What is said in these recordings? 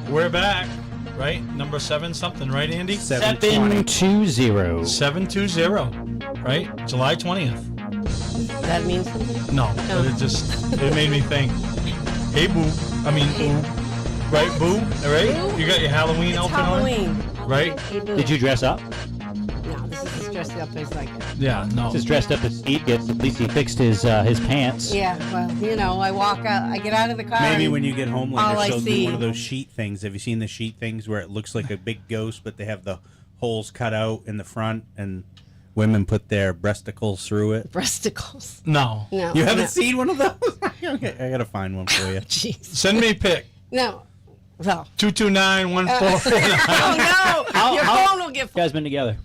We're back, right? Number 7 something, right, Andy? 720. 720, right? July 20th. That means something? No, but it made me think. Hey, Boo. I mean, Boo. Right, Boo? All right? Boo? You got your Halloween It's outfit Halloween. on? Right? Hey, Boo. Did you dress up? No, this is as dressed up as I get. Yeah, no. This is dressed up as Steve gets. At least he fixed his pants. Yeah, well, you know, I walk out, I get out of the car. Maybe and when you get home all later, I she'll see- do one of those sheet things. Have you seen the sheet things where it looks like a big ghost, but they have the holes cut out in the front, and women put their breasticles through it? breasticles. No. No. You haven't no. seen one of those? Okay, I gotta find one for you. Jeez. Send me a pic. No. Well. 229-1449. Oh, no. Your phone will get You guys been together?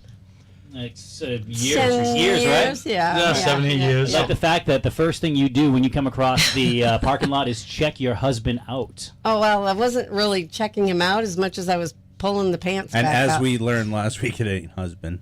It's years, 7 years, right? Yeah. 7, 8 years. I like the fact that the first thing you do when you come across the parking lot is check your husband out. Oh, well, I wasn't really checking him out as much as I was pulling the pants And back as up. we learned last week, it ain't husband.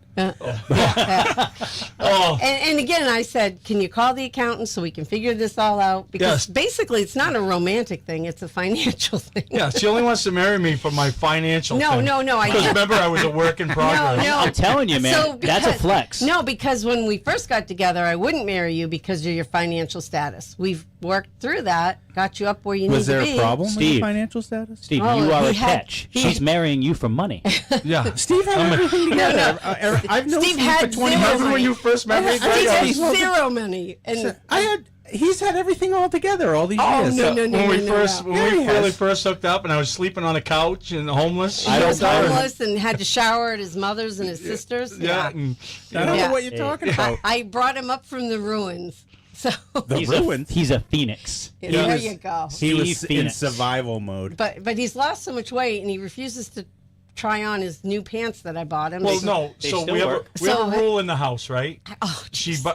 Oh, And again, I said, can you call the accountant so we can figure this all out? Because Yes. basically, it's not a romantic thing; it's a financial thing. yeah. She only wants to marry me for my financial. No, thing. no, no. Because remember, I was a work in progress. No. I'm telling you, man, So that's a because- flex. No, because when we first got together, I wouldn't marry you because of your financial status. We've worked through that, got you up where you Was need there to a be. problem with Steve. your financial status? Steve, Oh, you are he a had- catch. he- She's marrying you for money. Yeah. Steve had everything together. I've known Steve Steve had for 20 zero years. Remember when you first met me? Steve Greg? I had was- zero money. And He's had everything all together all these Oh, years. no. When we first, no. when Yeah, we he really has. first hooked up, and I was sleeping on a couch and homeless. he was homeless and had to shower at his mother's and his sister's. Yeah. And, I don't Yeah. know what you're talking about. I brought him up from the ruins. So The ruins. He's a phoenix. there was- you go. He was Steve in Phoenix. survival mode. But he's lost so much weight and he refuses to try on his new pants that I bought him. well, So- no. They So still we have work. we have So- a rule in the house, right? Oh,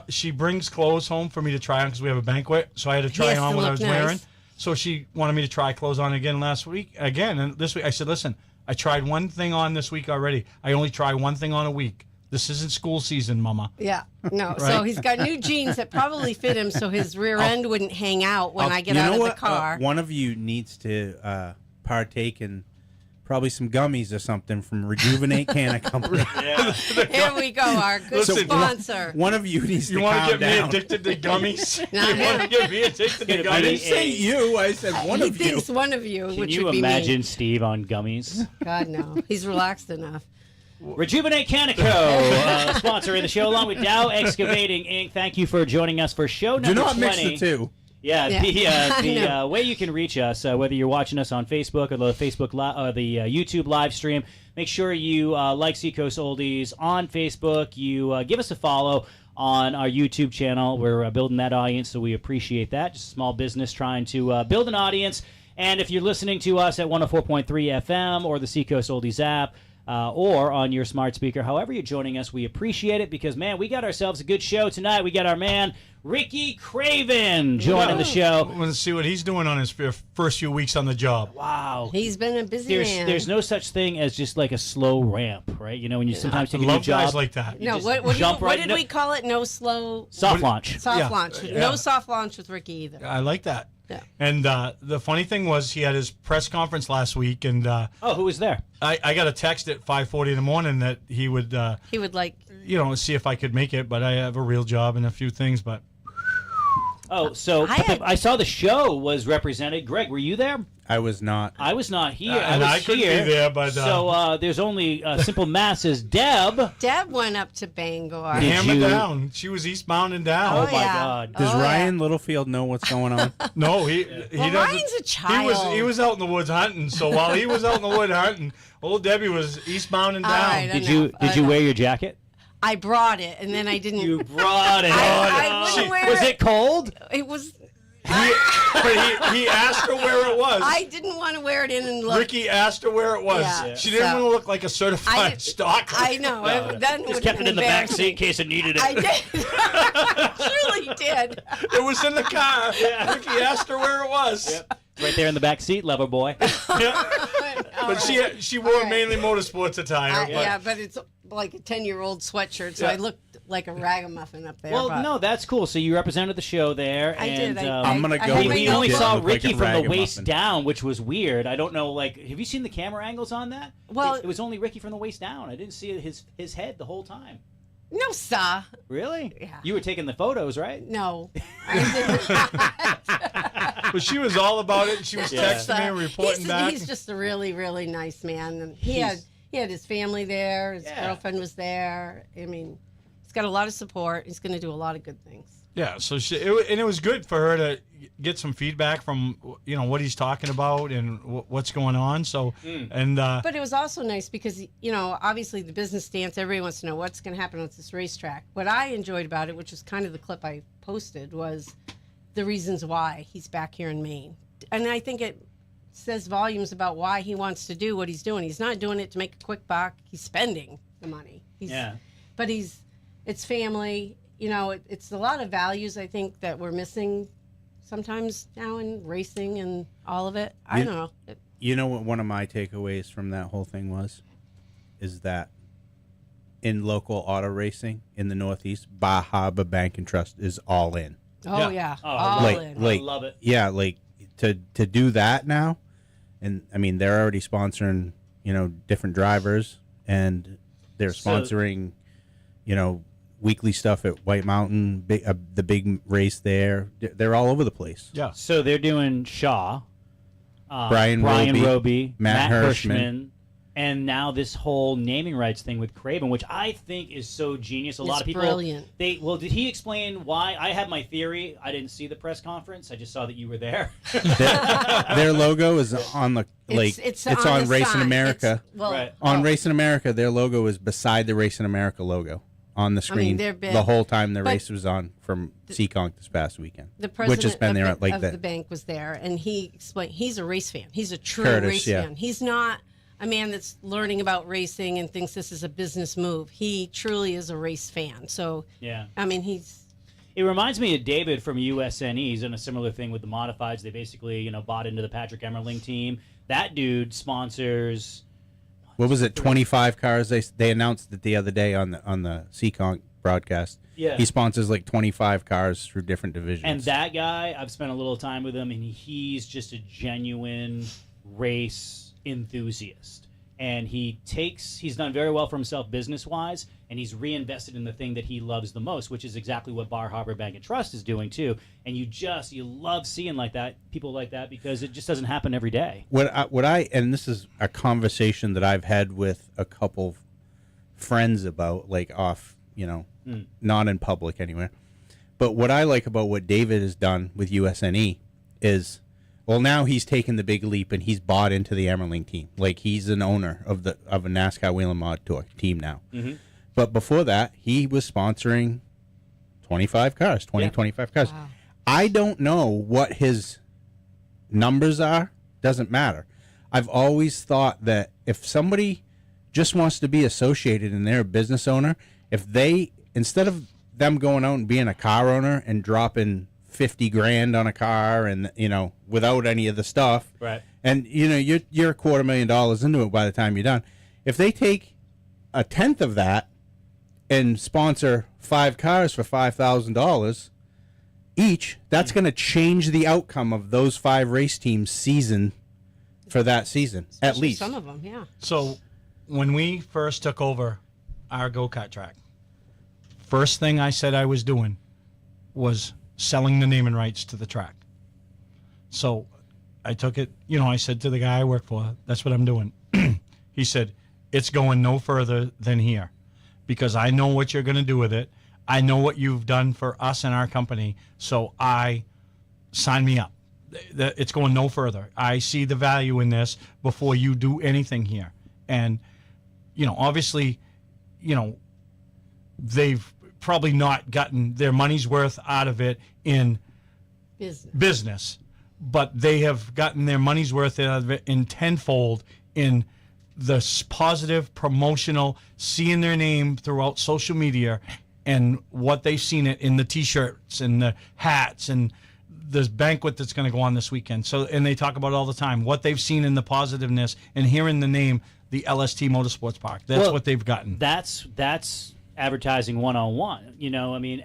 She brings clothes home for me to try on because we have a banquet. So I had to try has on to what I look was nice. wearing. So she wanted me to try clothes on again last week. And this week I said, listen, I tried one thing on this week already. I only try one thing on a week. This isn't school season, Mama. Yeah, no. So Right. he's got new jeans that probably fit him, so his rear end wouldn't hang out when I get You out know of what? the car. One of you needs to partake in probably some gummies or something from Rejuvenate Canna Company. Here we go, our good Listen, sponsor. One of you needs You to want calm to get down. me addicted to gummies? Not You want to him. get me addicted to I didn't gummies? say you. I said one He of you. thinks one of you, Can which you would be imagine me. Steve on gummies? God no, he's relaxed enough. Rejuvenate Canico, sponsor of the show, along with Dow Excavating Inc. Thank you for joining us for show Do number not 20. mix the two. Yeah, Yeah. the way you can reach us, whether you're watching us on Facebook or the Facebook or the YouTube live stream, make sure you like Seacoast Oldies on Facebook. You give us a follow on our YouTube channel. We're building that audience, so we appreciate that. Just a small business trying to build an audience. And if you're listening to us at 104.3 FM or the Seacoast Oldies app, or on your smart speaker, however you're joining us, we appreciate it because, man, we got ourselves a good show tonight. We got our man, Ricky Craven, joining the show. Let's see what he's doing on his first few weeks on the job. Wow. He's been a busy man. There's no such thing as just like a slow ramp, right? You know, when you sometimes I take a new love job. guys like that. no. just What jump right did in. we call it? No slow Soft launch. soft Yeah. launch. Yeah. No soft launch with Ricky either. I like that. Yeah. And the funny thing was, he had his press conference last week, and Oh, who was there? I got a text at 5:40 in the morning that he would, He would like. see if I could make it, but I have a real job and a few things. But Oh, so I saw the show was represented. Greg, were you there? I was not. I was not here. And was I couldn't here. be there, but, so there's only simple masses. Deb. Deb went up to Bangor. Did hammer you- down. She was eastbound and down. Oh, Oh, my yeah. God. Does Oh, yeah. Ryan Littlefield know what's going on? No, he Well, doesn't. Ryan's a child. He was out in the woods hunting. So while he was out in the wood hunting, old Debbie was eastbound and All down. right, Did you enough. wear your jacket? I brought it, and then I didn't. You brought it. I wouldn't wear Was it cold? It was. But he asked her where it was. I didn't want to wear it in and look. Ricky asked her where it was. Yeah. She didn't So- want to look like a certified stalker. I know. Then Just kept it in the back seat in case it needed it. I did. Truly did. It was in the car. Ricky asked her where it was. Right there in the back seat, lover boy. But she wore All right. Mainly Motorsports attire. Yeah, but it's like a 10-year-old sweatshirt, so Yeah. I looked like a ragamuffin up there. Well, but no, that's cool. So you represented the show there. I and, did. I'm gonna I go had we, with my we you. only notebook. saw Look like Ricky a from the waist ragamuffin. down, which was weird. I don't know, like, have you seen the camera angles on that? Well- it was only Ricky from the waist down. I didn't see his head the whole time. No, sir. Really? Yeah. You were taking the photos, right? No. I didn't. But she was all about it. She was Yeah. texting me and reporting back. He's just a really, really nice man. And he He's- had his family there. His Yeah. girlfriend was there. I mean, he's got a lot of support. He's going to do a lot of good things. Yeah, so it was good for her to get some feedback from what he's talking about and what's going on. So and But it was also nice because, obviously the business stance, everybody wants to know what's going to happen at this racetrack. What I enjoyed about it, which is kind of the clip I posted, was the reasons why he's back here in Maine. And I think it says volumes about why he wants to do what he's doing. He's not doing it to make a quick buck. He's spending the money. But it's family. It's a lot of values, I think, that we're missing sometimes now in racing and all of it. I don't know. You know what one of my takeaways from that whole thing was? Is that in local auto racing in the Northeast, Bar Harbor Bank and Trust is all in. Oh Yeah. yeah, Oh, all like, in. I love it. Yeah, like to do that now, and I mean they're already sponsoring, different drivers, and they're sponsoring, weekly stuff at White Mountain, the big race there. They're all over the place. Yeah. So they're doing Shaw, Brian Roby, Matt Hirschman, and now this whole naming rights thing with Craven, which I think is so genius. A lot It's of people. brilliant. Did he explain why? I have my theory. I didn't see the press conference. I just saw that you were there. Their logo is on the It's on the Racing sign. America. Right. On Racing America, their logo is beside the Racing America logo on the screen they're big. the whole time the But race was on from Seekonk this past weekend. The president which has been there of, like of that. the bank was there, and he explained he's a race fan. He's a true Curtis, race yeah. fan. He's not a man that's learning about racing and thinks this is a business move. He truly is a race fan. So, Yeah. I mean, he's It reminds me of David from USNE. He's done a similar thing with the modifieds. They basically, bought into the Patrick Emmerling team. That dude sponsors. What was it? 25 cars. They announced it the other day on the Seekonk broadcast. Yeah. He sponsors like 25 cars through different divisions. And that guy, I've spent a little time with him, and he's just a genuine race enthusiast. And he's done very well for himself business-wise, and he's reinvested in the thing that he loves the most, which is exactly what Bar Harbor Bank and Trust is doing too. And you love seeing people like that, because it just doesn't happen every day. And this is a conversation that I've had with a couple friends about, like off, not in public anywhere. But what I like about what David has done with USNE is, well, now he's taken the big leap and he's bought into the Emmerling team. Like, he's an owner of a NASCAR Wheel and Mod Tour team now. Mm-hmm. But before that, he was sponsoring 25 cars. wow. I don't know what his numbers are. Doesn't matter. I've always thought that if somebody just wants to be associated and they're a business owner, if they, instead of them going out and being a car owner and dropping 50 grand on a car and without any of the stuff, Right. and you're $250,000 into it by the time you're done, if they take a tenth of that and sponsor 5 cars for $5,000 each, that's going to change the outcome of those 5 race teams season for that season, at especially least. some of them, yeah. So when we first took over our go-kart track, first thing I said I was doing was selling the naming rights to the track. So I took it, I said to the guy I work for, that's what I'm doing. He said, it's going no further than here, because I know what you're going to do with it. I know what you've done for us and our company, so sign me up. It's going no further. I see the value in this before you do anything here. And, obviously, they've probably not gotten their money's worth out of it in business, but they have gotten their money's worth out of it in tenfold in the positive promotional, seeing their name throughout social media, and what they've seen it in the T-shirts and the hats and this banquet that's going to go on this weekend. So, and they talk about it all the time, what they've seen in the positiveness and hearing the name, the LST Motorsports Park. That's what they've gotten. That's advertising 101.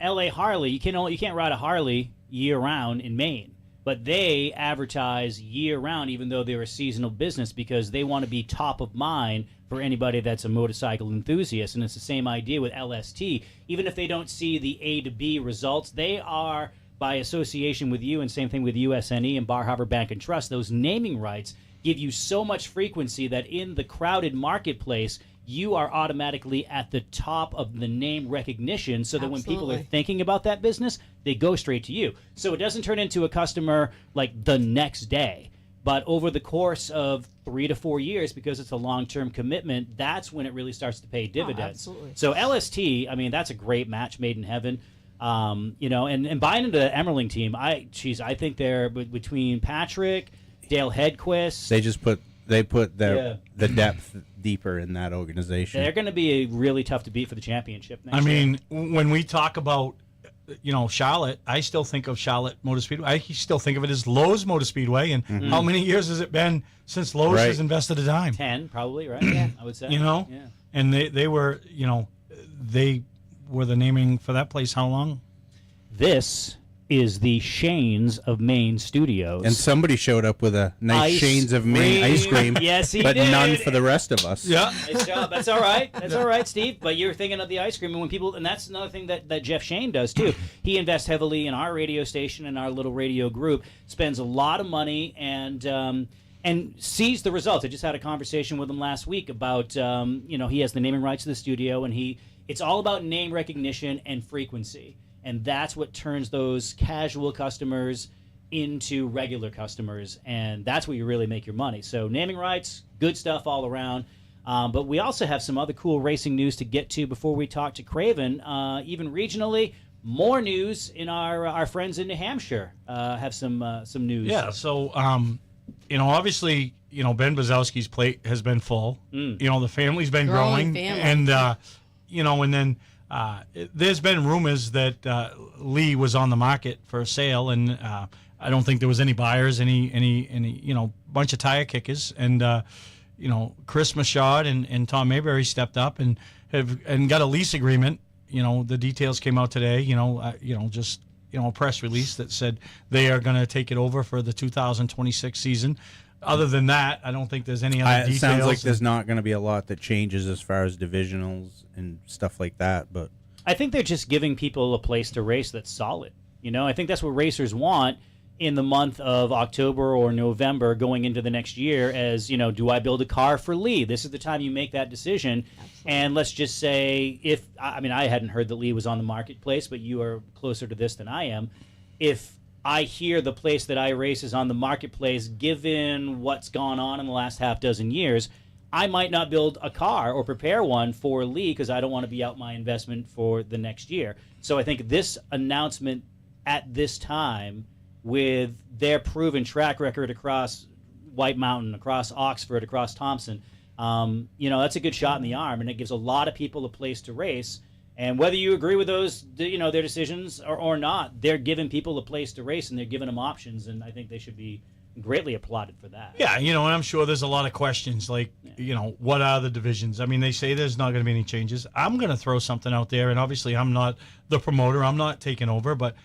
LA Harley, you can't ride a Harley year round in Maine, but they advertise year round, even though they're a seasonal business, because they want to be top of mind for anybody that's a motorcycle enthusiast. And it's the same idea with LST. Even if they don't see the A to B results, they are, by association with you, and same thing with USNE and Bar Harbor Bank and Trust, those naming rights give you so much frequency that in the crowded marketplace, you are automatically at the top of the name recognition, so that when people are Absolutely. thinking about that business, they go straight to you. So it doesn't turn into a customer like the next day, but over the course of 3 to 4 years, because it's a long-term commitment, that's when it really starts to pay dividends. absolutely. So LST, that's a great match made in heaven. And buying into the Emmerling team, I think they're between Patrick, Dale Hedquist. They put the depth deeper in that organization. They're going to be really tough to beat for the championship next year. when we talk about Charlotte, I still think of Charlotte Motor Speedway. I still think of it as Lowe's Motor Speedway. And how many years has it been since Lowe's Right. has invested a dime? 10 probably, right? Yeah. I would say. Yeah. And they were, they were the naming for that place how long? This is the Shanes of Maine Studios. And somebody showed up with a nice Ice Shanes of Maine ice cream. Yes, he but did. none for the rest of us. Yeah. Nice job. That's all right. That's all right, Steve. But you're thinking of the ice cream, and when people, and that's another thing that Jeff Shane does too. He invests heavily in our radio station and our little radio group. Spends a lot of money and sees the results. I just had a conversation with him last week about he has the naming rights to the studio, and it's all about name recognition and frequency, and that's what turns those casual customers into regular customers, and that's where you really make your money. So naming rights, good stuff all around. But we also have some other cool racing news to get to before we talk to Craven. Even regionally, more news in our friends in New Hampshire have some news. Yeah. So, obviously, Ben Bazowski's plate has been full. The family's been growing. Family. And, and then there's been rumors that Lee was on the market for sale, and I don't think there was any buyers, any bunch of tire kickers, and Chris Machad and Tom Mayberry stepped up and got a lease agreement. The details came out today. A press release that said they are going to take it over for the 2026 season. Other than that, I don't think there's any other It details. sounds like there's not going to be a lot that changes as far as divisionals and stuff like that. But I think they're just giving people a place to race that's solid. I think that's what racers want in the month of October or November going into the next year as, do I build a car for Lee? This is the time you make that decision. Absolutely. And let's just say I hadn't heard that Lee was on the marketplace, but you are closer to this than I am. If I hear the place that I race is on the marketplace, given what's gone on in the last half dozen years, I might not build a car or prepare one for Lee because I don't want to be out my investment for the next year. So I think this announcement at this time, with their proven track record across White Mountain, across Oxford, across Thompson, that's a good shot in the arm, and it gives a lot of people a place to race. And whether you agree with those, their decisions or not, they're giving people a place to race, and they're giving them options, and I think they should be greatly applauded for that. Yeah, and I'm sure there's a lot of questions like, what are the divisions? I mean, they say there's not going to be any changes. I'm going to throw something out there, and obviously I'm not the promoter. I'm not taking over, but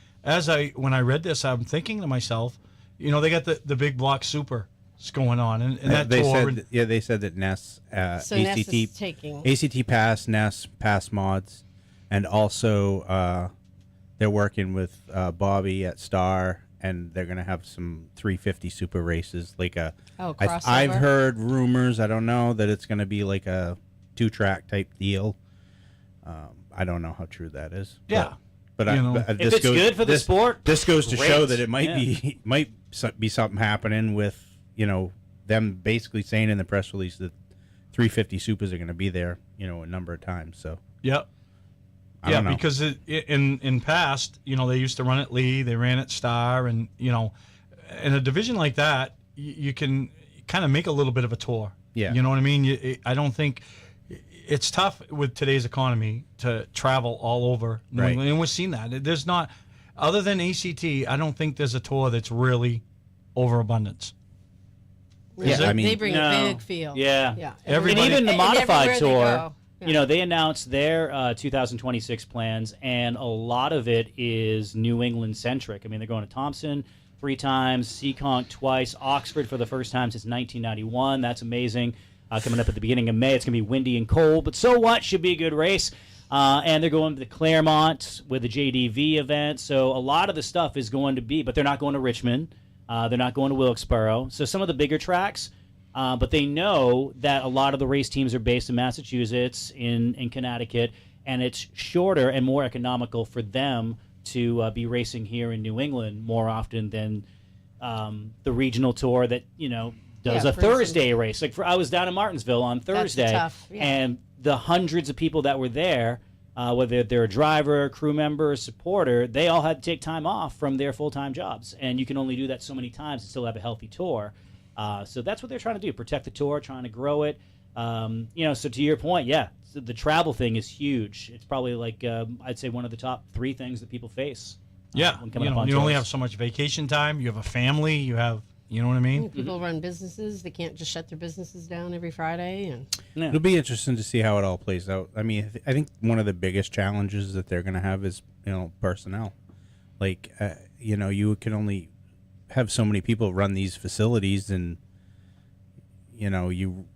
when I read this, I'm thinking to myself, they got the big block super going on, and that they tour. they said that NES, So Ness ACT, is taking. ACT Pass, NES Pass Mods, and also they're working with Bobby at Star, and they're going to have some 350 super races. Crossover. I've heard rumors. I don't know that it's going to be like a 2-track type deal. I don't know how true that is. Yeah. But if it's good for the sport, this goes to great. show that it might be something happening with them basically saying in the press release that 350 supers are going to be there a number of times. So Yep. I don't know. Because in past, they used to run at Lee, they ran at Star, and in a division like that, you can kind of make a little bit of a tour. Yeah. You know what I mean? I don't think it's tough with today's economy to travel all over New Right. England, and we've seen that. There's not, other than ACT, I don't think there's a tour that's really overabundance. Yeah, I mean- They bring No. a big field. Yeah. Yeah. Everybody- And even the And modified everywhere they tour, go. they announced their 2026 plans, and a lot of it is New England centric. I mean, they're going to Thompson 3 times, Seekonk twice, Oxford for the first time since 1991. That's amazing. Coming up at the beginning of May, it's going to be windy and cold, but so what? Should be a good race. And they're going to Claremont with the JDV event. So a lot of the stuff is going to be, but they're not going to Richmond. They're not going to Wilkesboro. So some of the bigger tracks, but they know that a lot of the race teams are based in Massachusetts, in Connecticut, and it's shorter and more economical for them to be racing here in New England more often than the regional tour that, does Yeah, a for Thursday race. I was down in Martinsville on Thursday, tough, yeah. and the hundreds of people that were there, whether they're a driver, crew member, or supporter, they all had to take time off from their full-time jobs, and you can only do that so many times and still have a healthy tour. So that's what they're trying to do, protect the tour, trying to grow it. So to your point, yeah, so the travel thing is huge. It's probably like I'd say one of the top 3 things that people face. Yeah, when coming up on you only tours. have so much vacation time. You have a family. You have, you know what I mean? People run businesses; they can't just shut their businesses down every Friday. And Yeah. It'll be interesting to see how it all plays out. I mean, I think one of the biggest challenges that they're going to have is, personnel. Like, you can only have so many people run these facilities, and you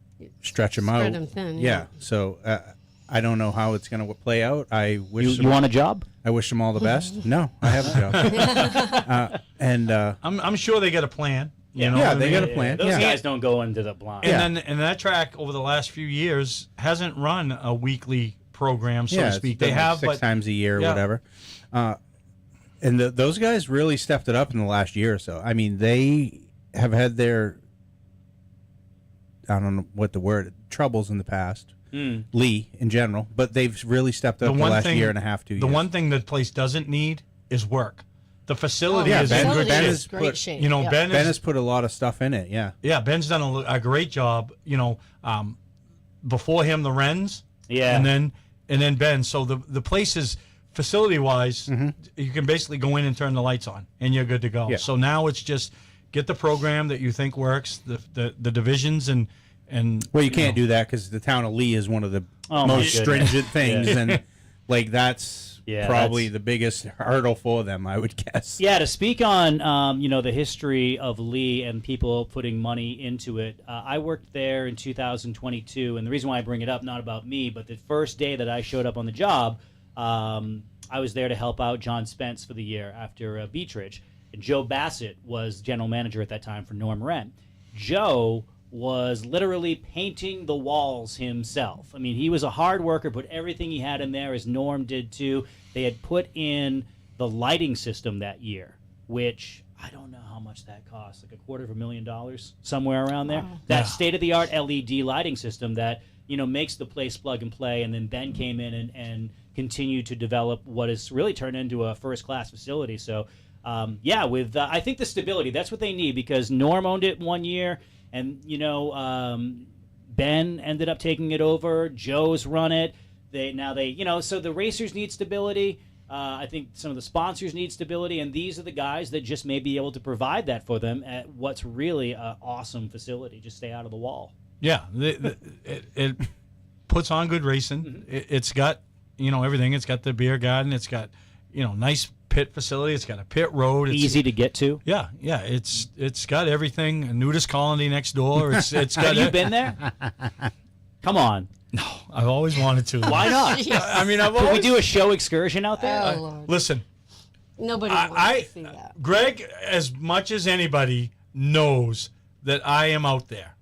stretch them out. spread them thin. Yeah. So I don't know how it's going to play out. I wish You want a job? I wish them all the best. No, I have a job. I'm sure they got a plan. You know Yeah, what I they mean? got a plan. Those Yeah. guys don't go into the blind. And then that track over the last few years hasn't run a weekly program, so to it's speak. been They like have, 6 but times a year or Yeah. whatever. And those guys really stepped it up in the last year or so. I mean, they have had their, I don't know what the word, troubles in the past. Lee in general, but they've really stepped up the last year and a half, 2 years. The one thing the place doesn't need is work. The facility yeah, is Ben- in good Ben shape. is great put- shape. You know, yeah. Ben Ben is has put a lot of stuff in it. Yeah. yeah, Ben's done a great job. Before him the Wrens, Yeah. and then Ben. So the place is facility wise, you can basically go in and turn the lights on, and you're good to go. Yeah. So now it's just get the program that you think works, the divisions, and Well, you can't do that because the town of Lee is one of the Oh, my most goodness. stringent things, and like that's Yeah, probably that's- the biggest hurdle for them, I would guess. Yeah, to speak on the history of Lee and people putting money into it, I worked there in 2022, and the reason why I bring it up, not about me, but the first day that I showed up on the job, I was there to help out John Spence for the year after Beechridge, and Joe Bassett was general manager at that time for Norm Wren. Joe was literally painting the walls himself. I mean, he was a hard worker, put everything he had in there, as Norm did too. They had put in the lighting system that year, which I don't know how much that cost, like $250,000, somewhere around there. That state-of-the-art LED lighting system that, makes the place plug and play, and then Ben came in and continued to develop what has really turned into a first-class facility. So, I think the stability, that's what they need, because Norm owned it one year, and, Ben ended up taking it over. Joe's run it. So the racers need stability. I think some of the sponsors need stability, and these are the guys that just may be able to provide that for them at what's really an awesome facility. Just stay out of the wall. yeah, it puts on good racing. It's got everything. It's got the beer garden. It's got nice pit facility. It's got a pit road. It's Easy to get to. Yeah. It's got everything. A nudist colony next door. It's got. Have you been there? Come on. No, I've always wanted to. Why not? I mean, I've Could we always. do a show excursion out there? Oh, Lord. Listen, Nobody wants I to see that. Greg, as much as anybody knows that I am out there.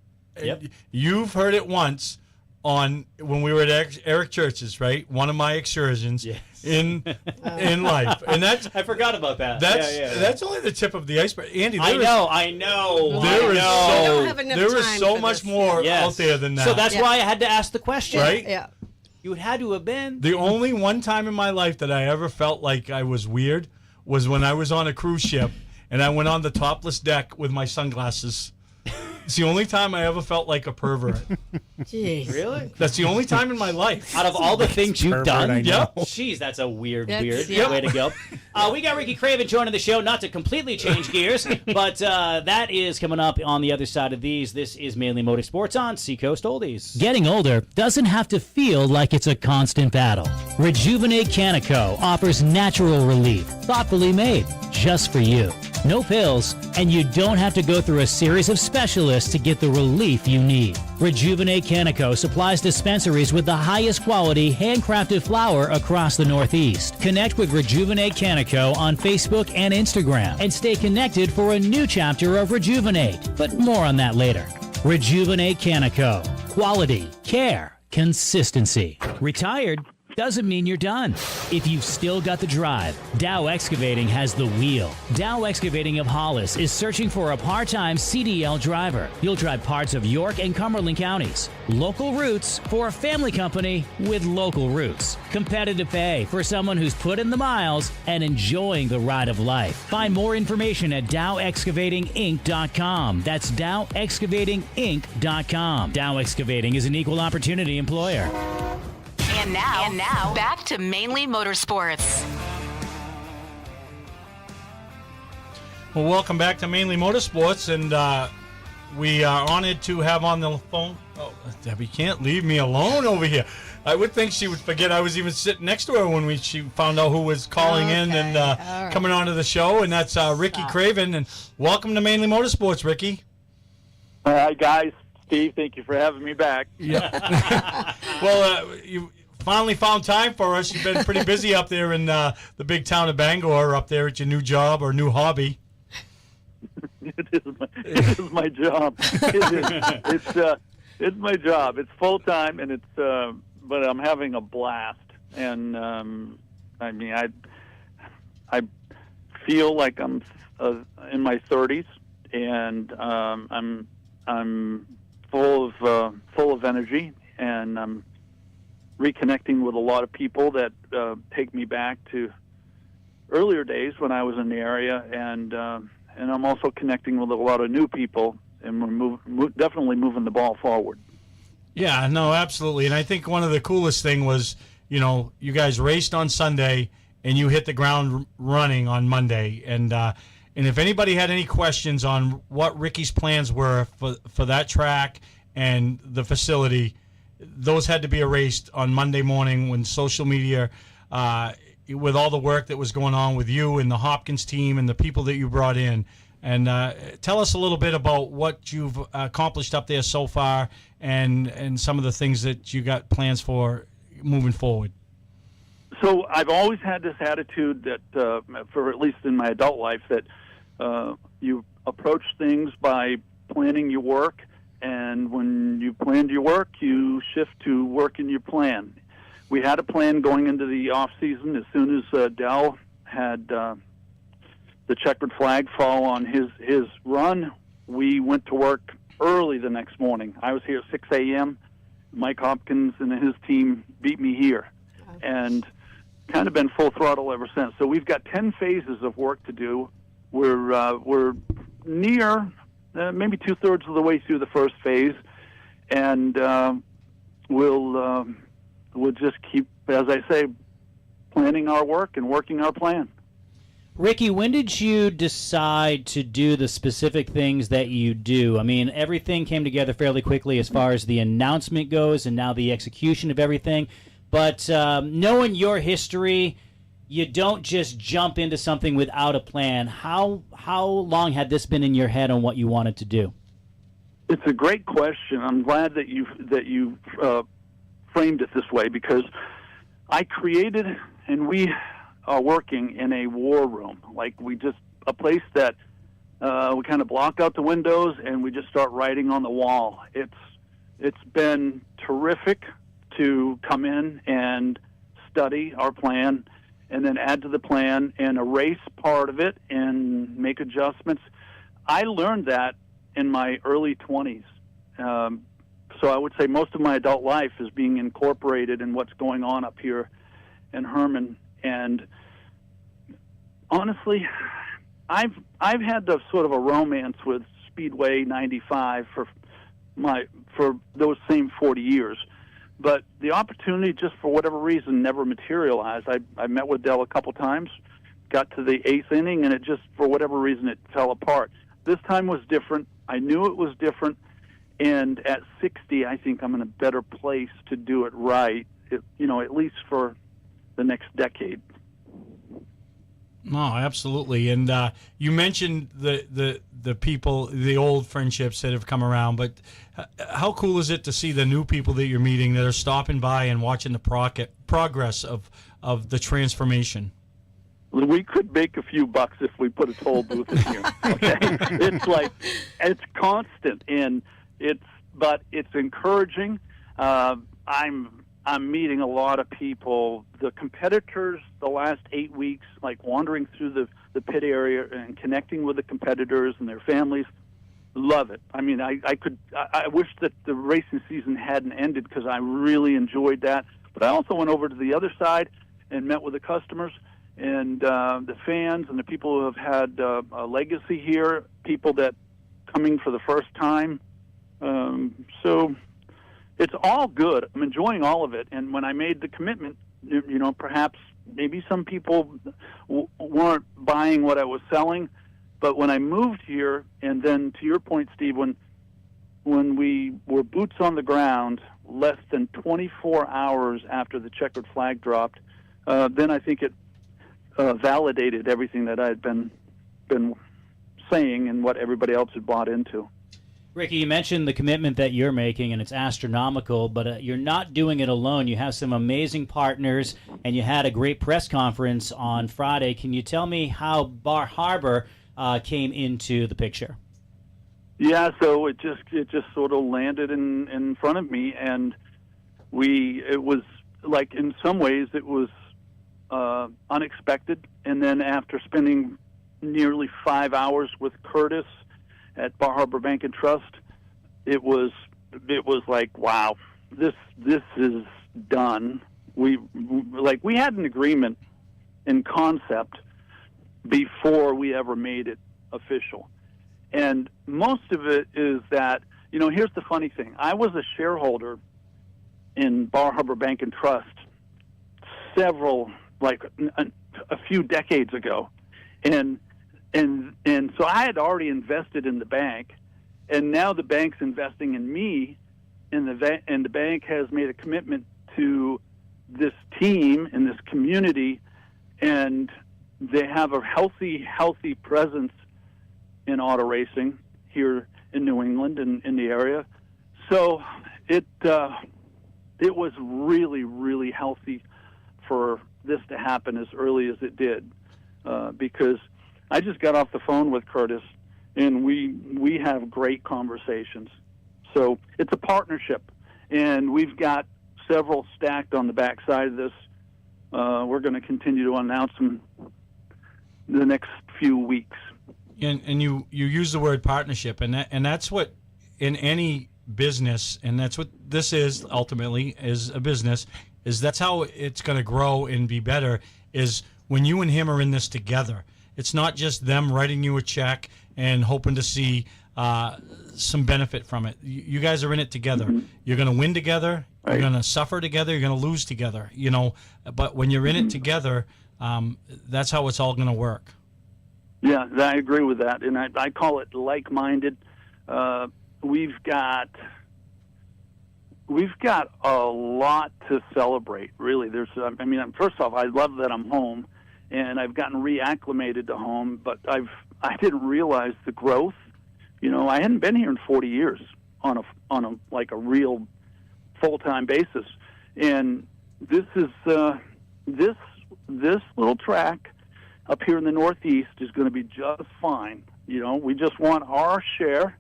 Yep. You've heard it once on when we were at Eric Church's, right? One of my excursions Yes. in life, and that's I forgot about that. that's only the tip of the iceberg. Andy, I there is- know. There I is know. We don't have enough there is time so for much this. more Yes. out there than that. So that's Yeah. why I had to ask the question. Right? Yeah. You had to have been. The only one time in my life that I ever felt like I was weird was when I was on a cruise ship and I went on the topless deck with my sunglasses. It's the only time I ever felt like a pervert. Jeez. Really? That's the only time in my life. Out of all the things you've pervert, done, I know. Jeez, that's a weird Yeah. way to go. We got Ricky Craven joining the show, not to completely change gears, but that is coming up on the other side of these. This is Mainly Motorsports on Seacoast Oldies. Getting older doesn't have to feel like it's a constant battle. Rejuvenate Canico offers natural relief, thoughtfully made, just for you. No pills, and you don't have to go through a series of specialists to get the relief you need. Rejuvenate Canico supplies dispensaries with the highest quality handcrafted flour across the Northeast. Connect with Rejuvenate Canico on Facebook and Instagram and stay connected for a new chapter of Rejuvenate. But more on that later. Rejuvenate Canico. Quality, care, consistency. Retired? doesn't mean you're done. If you've still got the drive, Dow Excavating has the wheel. Dow Excavating of Hollis is searching for a part-time CDL driver. You'll drive parts of York and Cumberland counties. Local routes for a family company with local roots. Competitive pay for someone who's put in the miles and enjoying the ride of life. Find more information at DowExcavatingInc.com. That's DowExcavatingInc.com. Dow Excavating is an equal opportunity employer. And now, back to Mainly Motorsports. Well, welcome back to Mainly Motorsports, and we are honored to have on the phone. Oh, Debbie can't leave me alone over here. I would think she would forget I was even sitting next to her when she found out who was calling in and right. coming onto the show, and that's Ricky Craven. And welcome to Mainly Motorsports, Ricky. Hi, guys. Steve, thank you for having me back. Yeah. Well, you finally found time for us. You've been pretty busy up there in the big town of Bangor, up there at your new job or new hobby. It is my job. It's my job. It's full time, and but I'm having a blast. And I mean, I feel like I'm in my 30s, and I'm full of energy, and I'm reconnecting with a lot of people that take me back to earlier days when I was in the area, and I'm also connecting with a lot of new people, and we're definitely moving the ball forward. Yeah, no, absolutely. And I think one of the coolest thing was, you guys raced on Sunday and you hit the ground running on Monday. And if anybody had any questions on what Ricky's plans were for that track and the facility, those had to be erased on Monday morning when social media, with all the work that was going on with you and the Hopkins team and the people that you brought in. And tell us a little bit about what you've accomplished up there so far and some of the things that you got plans for moving forward. So I've always had this attitude that, for at least in my adult life, that you approach things by planning your work, and when you planned your work, you shift to working your plan. We had a plan going into the off season. As soon as Dell had the checkered flag fall on his run, we went to work early the next morning. I was here at 6 a.m. Mike Hopkins and his team beat me here, and kind of been full throttle ever since. So we've got 10 phases of work to do. We're near maybe 2/3 of the way through the first phase, and we'll just keep, as I say, planning our work and working our plan. Ricky, when did you decide to do the specific things that you do? I mean, everything came together fairly quickly as far as the announcement goes and now the execution of everything. But knowing your history, you don't just jump into something without a plan. How long had this been in your head on what you wanted to do? It's a great question. I'm glad that you framed it this way, because I created, and we are working in a war room. Like, a place that we kind of block out the windows and we just start writing on the wall. It's been terrific to come in and study our plan and then add to the plan and erase part of it and make adjustments. I learned that in my early 20s. So I would say most of my adult life is being incorporated in what's going on up here in Herman. And honestly, I've had the sort of a romance with Speedway 95 for those same 40 years. But the opportunity, just for whatever reason, never materialized. I met with Dell a couple times, got to the 8th inning, and it just, for whatever reason, it fell apart. This time was different. I knew it was different. And at 60, I think I'm in a better place to do it right, at least for the next decade. No, absolutely. And you mentioned the people, the old friendships that have come around, but how cool is it to see the new people that you're meeting that are stopping by and watching the progress of the transformation? We could make a few bucks if we put a toll booth in here. Okay, it's constant, and it's encouraging. I'm I'm meeting a lot of people. The competitors, the last 8 weeks, like wandering through the pit area and connecting with the competitors and their families, love it. I mean, I wish that the racing season hadn't ended because I really enjoyed that. But I also went over to the other side and met with the customers and the fans and the people who have had a legacy here, people that coming for the first time. So it's all good. I'm enjoying all of it. And when I made the commitment, you know, perhaps maybe some people weren't buying what I was selling. But when I moved here, and then to your point, Steve, when we were boots on the ground, less than 24 hours after the checkered flag dropped, then I think it validated everything that I had been saying and what everybody else had bought into. Ricky, you mentioned the commitment that you're making, and it's astronomical, but you're not doing it alone. You have some amazing partners, and you had a great press conference on Friday. Can you tell me how Bar Harbor came into the picture? Yeah, so it just sort of landed in front of me, and it was like, in some ways it was unexpected. And then after spending nearly 5 hours with Curtis at Bar Harbor Bank and Trust, it was like, wow, this is done. We had an agreement in concept before we ever made it official. And most of it is that, you know, here's the funny thing. I was a shareholder in Bar Harbor Bank and Trust a few decades ago. And so I had already invested in the bank, and now the bank's investing in me, and the bank has made a commitment to this team and this community, and they have a healthy presence in auto racing here in New England and in the area. So it was really, really healthy for this to happen as early as it did, because I just got off the phone with Curtis, and we have great conversations. So it's a partnership, and we've got several stacked on the backside of this. We're going to continue to announce them the next few weeks. And you use the word partnership, and that's what in any business, and that's what this is ultimately, is a business, is that's how it's going to grow and be better, is when you and him are in this together. It's not just them writing you a check and hoping to see some benefit from it. You guys are in it together. Mm-hmm. You're going to win together. Right. You're going to suffer together. You're going to lose together. You know, but when you're in it together, that's how it's all going to work. Yeah, I agree with that, and I call it like-minded. We've got a lot to celebrate. Really, first off, I love that I'm home, and I've gotten reacclimated to home. But I didn't realize the growth. You know, I hadn't been here in 40 years on a real full-time basis, and this is this little track up here in the Northeast is going to be just fine. You know, we just want our share,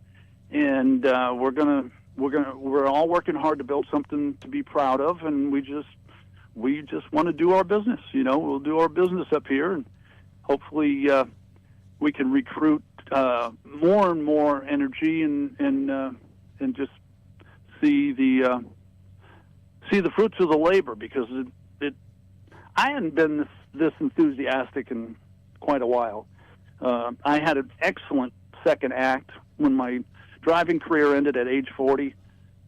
and we're all working hard to build something to be proud of, and we just want to do our business. You know, we'll do our business up here, and hopefully we can recruit more and more energy and just see the fruits of the labor, because I hadn't been this enthusiastic in quite a while. I had an excellent second act when my driving career ended at age 40.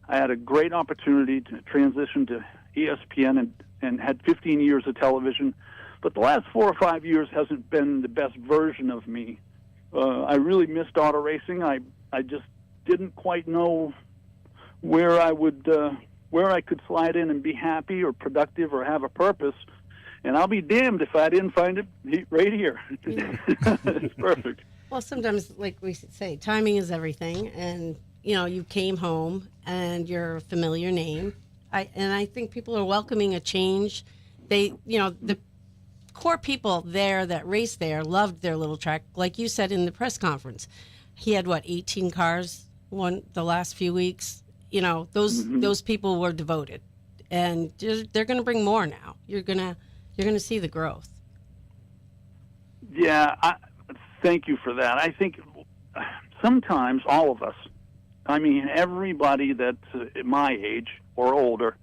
I had a great opportunity to transition to ESPN and had 15 years of television, but the last 4 or 5 years hasn't been the best version of me. I really missed auto racing. I just didn't quite know where I could slide in and be happy or productive or have a purpose. And I'll be damned if I didn't find it right here. Yeah. It's perfect. Well, sometimes, like we say, timing is everything. And, you know, you came home and you're a familiar name. I think people are welcoming a change. They, you know, the core people there that race there loved their little track. Like you said in the press conference, he had, 18 cars the last few weeks. You know, those people were devoted. and they're going to bring more now. You're gonna see the growth. Yeah, thank you for that. I think sometimes all of us, I mean, everybody that's my age or older,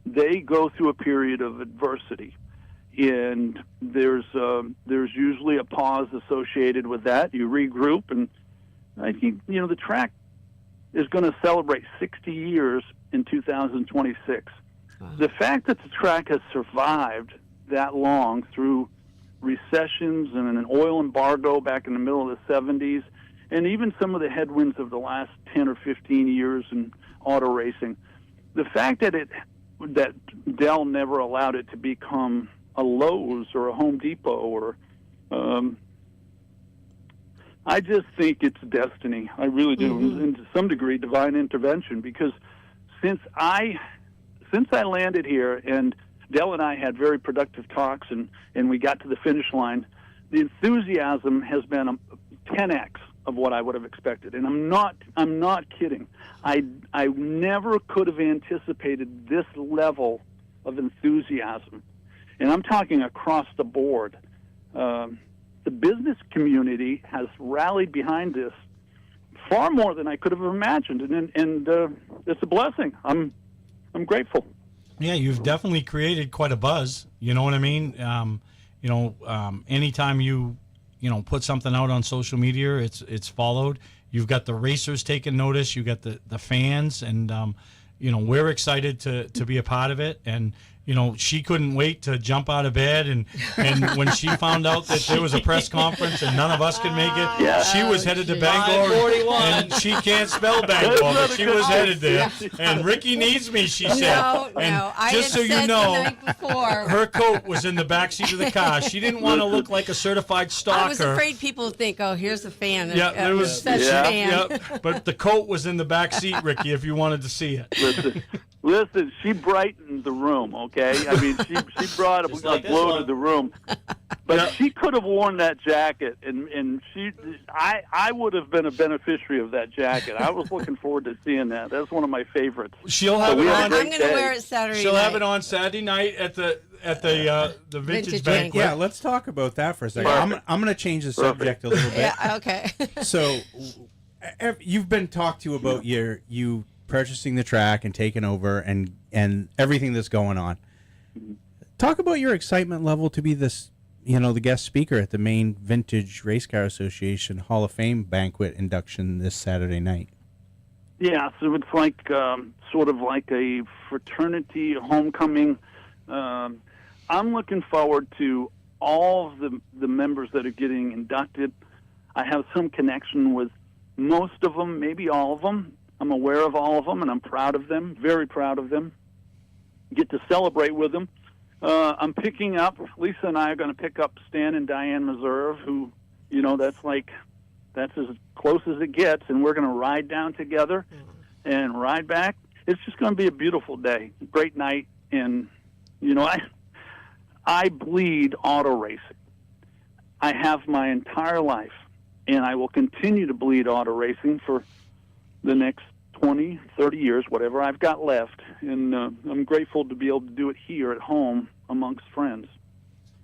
they go through a period of adversity, and there's usually a pause associated with that. You regroup, and I think the track is going to celebrate 60 years in 2026. Wow. The fact that the track has survived that long through recessions and an oil embargo back in the middle of the 70s, and even some of the headwinds of the last 10 or 15 years in auto racing, the fact that Dell never allowed it to become a Lowe's or a Home Depot or I just think it's destiny. I really do, and to some degree, divine intervention. Because since I landed here, and Dell and I had very productive talks, and we got to the finish line, the enthusiasm has been 10x of what I would have expected, and I'm not kidding. I never could have anticipated this level of enthusiasm, and I'm talking across the board. The business community has rallied behind this far more than I could have imagined, and it's a blessing. I'm grateful. Yeah, you've definitely created quite a buzz. You know what I mean? Anytime you put something out on social media, it's followed. You've got the racers taking notice. You got the fans, and we're excited to be a part of it. And she couldn't wait to jump out of bed, and when she found out that there was a press conference and none of us could make it, she was headed to Bangor, and she can't spell Bangor, but she was headed there. And Ricky needs me, she said. No, I just had so you know, the night before. Her coat was in the back seat of the car. She didn't want to look like a certified stalker. I was afraid people would think, "Oh, here's a fan." Yeah, there was such a fan. Yeah, but the coat was in the back seat, Ricky, if you wanted to see it. Listen, she brightened the room, okay? I mean, she brought a glow to the room. But she could have worn that jacket, and I would have been a beneficiary of that jacket. I was looking forward to seeing that. That's one of my favorites. She'll have it on. I'm going to wear it Saturday She'll night. have it on Saturday night at the vintage banquet. Yeah, let's talk about that for a second. I'm going to change the subject a little bit. Yeah, okay. So, you've been talked to about you purchasing the track and taking over and everything that's going on. Talk about your excitement level to be this, the guest speaker at the Maine Vintage Race Car Association Hall of Fame banquet induction this Saturday night. Yeah, so it's like sort of like a fraternity homecoming. I'm looking forward to all of the members that are getting inducted. I have some connection with most of them, maybe all of them. I'm aware of all of them, and I'm proud of them, very proud of them. Get to celebrate with them. I'm picking up, Lisa and I are going to pick up Stan and Diane Meserve, who, that's as close as it gets, and we're going to ride down together and ride back. It's just going to be a beautiful day, great night, and, I bleed auto racing. I have my entire life, and I will continue to bleed auto racing for the next 20, 30 years, whatever I've got left. And I'm grateful to be able to do it here at home amongst friends.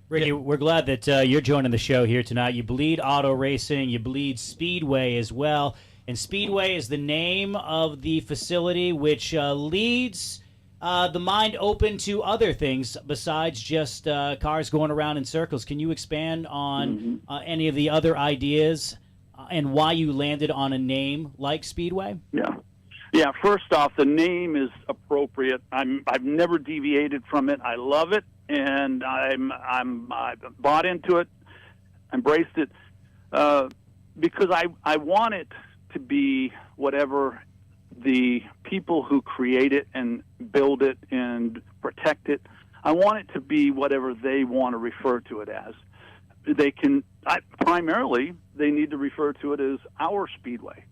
Ricky, we're glad that you're joining the show here tonight. You bleed auto racing, you bleed Speedway as well. And Speedway is the name of the facility which leads the mind open to other things besides just cars going around in circles. Can you expand on any of the other ideas and why you landed on a name like Speedway? Yeah. First off, the name is appropriate. I've never deviated from it. I love it, and I bought into it, embraced it, because I want it to be whatever the people who create it and build it and protect it. I want it to be whatever they want to refer to it as. Primarily, they need to refer to it as our Speedway.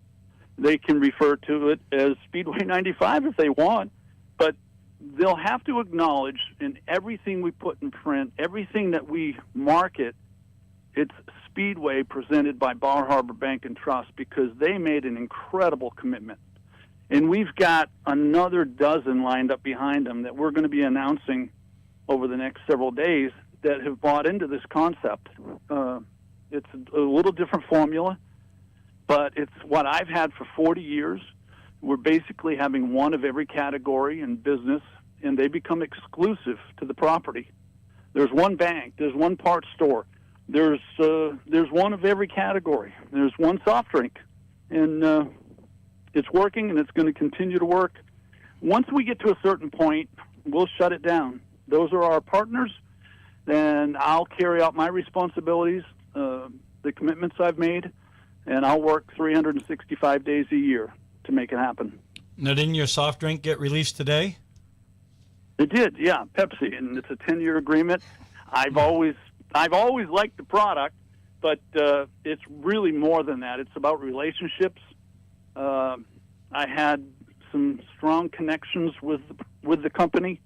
They can refer to it as Speedway 95 if they want, but they'll have to acknowledge in everything we put in print, everything that we market, it's Speedway presented by Bar Harbor Bank and Trust, because they made an incredible commitment. And we've got another dozen lined up behind them that we're going to be announcing over the next several days that have bought into this concept. It's a little different formula, but it's what I've had for 40 years. We're basically having one of every category in business, and they become exclusive to the property. There's one bank, there's one parts store, there's one of every category, there's one soft drink, and it's working, and it's going to continue to work. Once we get to a certain point, we'll shut it down. Those are our partners, and I'll carry out my responsibilities, the commitments I've made, and I'll work 365 days a year to make it happen. Now, didn't your soft drink get released today? It did, yeah, Pepsi, and it's a 10-year agreement. I've always liked the product, but it's really more than that. It's about relationships. I had some strong connections with the company,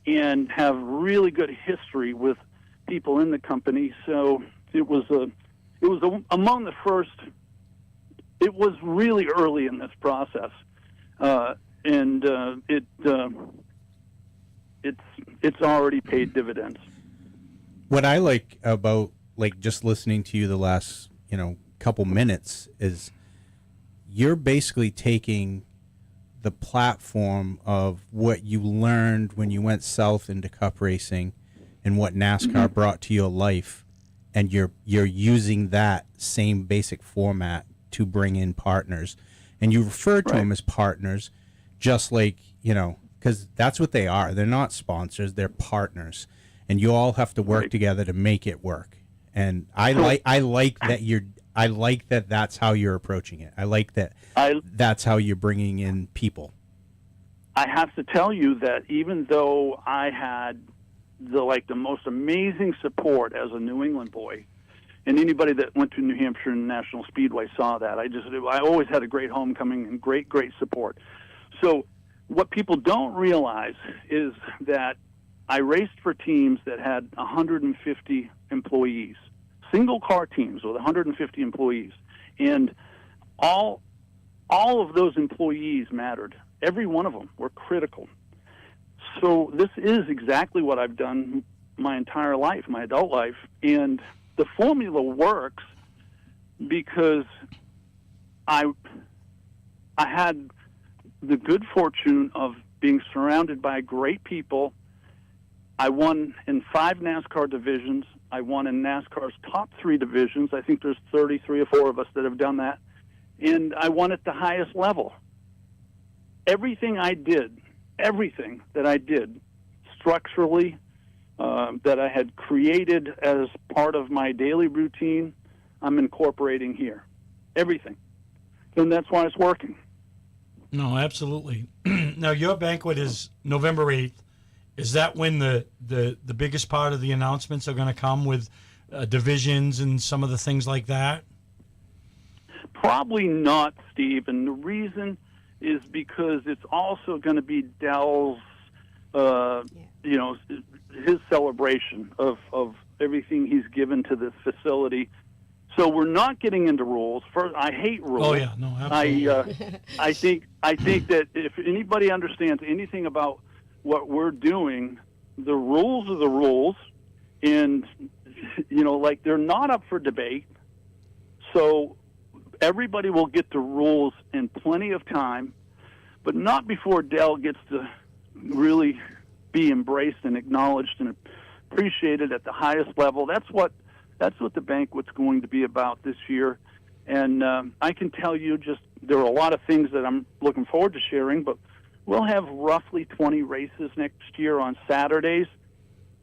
and have really good history with people in the company. So it was among the first. It was really early in this process, and it's already paid dividends. What I like about just listening to you the last couple minutes is you're basically taking the platform of what you learned when you went south into cup racing and what NASCAR brought to your life, and you're using that same basic format to bring in partners. And you refer to them as partners, just like, because that's what they are. They're not sponsors, they're partners. And you all have to work together to make it work. And I like that that's how you're approaching it. I like that that's how you're bringing in people. I have to tell you that even though I had the most amazing support as a New England boy, and anybody that went to New Hampshire National Speedway saw that. I always had a great homecoming and great support. So what people don't realize is that I raced for teams that had 150 employees, single car teams with 150 employees, and all of those employees mattered. Every one of them were critical. So this is exactly what I've done my entire life, my adult life, and the formula works because I had the good fortune of being surrounded by great people. I won in 5 NASCAR divisions. I won in NASCAR's top 3 divisions. I think there's 33 or 4 of us that have done that. And I won at the highest level. Everything that I did structurally, that I had created as part of my daily routine, I'm incorporating here. Everything. And that's why it's working. No, absolutely. Now, your banquet is November 8th. Is that when the biggest part of the announcements are going to come with divisions and some of the things like that? Probably not, Steve. And the reason is because it's also going to be Dell's, his celebration of everything he's given to this facility. So we're not getting into rules. First, I hate rules. Oh yeah, no, absolutely. I think that if anybody understands anything about what we're doing, the rules are the rules, and they're not up for debate. So everybody will get the rules in plenty of time, but not before Dell gets to really be embraced and acknowledged and appreciated at the highest level. That's what the banquet's going to be about this year. And I can tell you there are a lot of things that I'm looking forward to sharing, but we'll have roughly 20 races next year on Saturdays,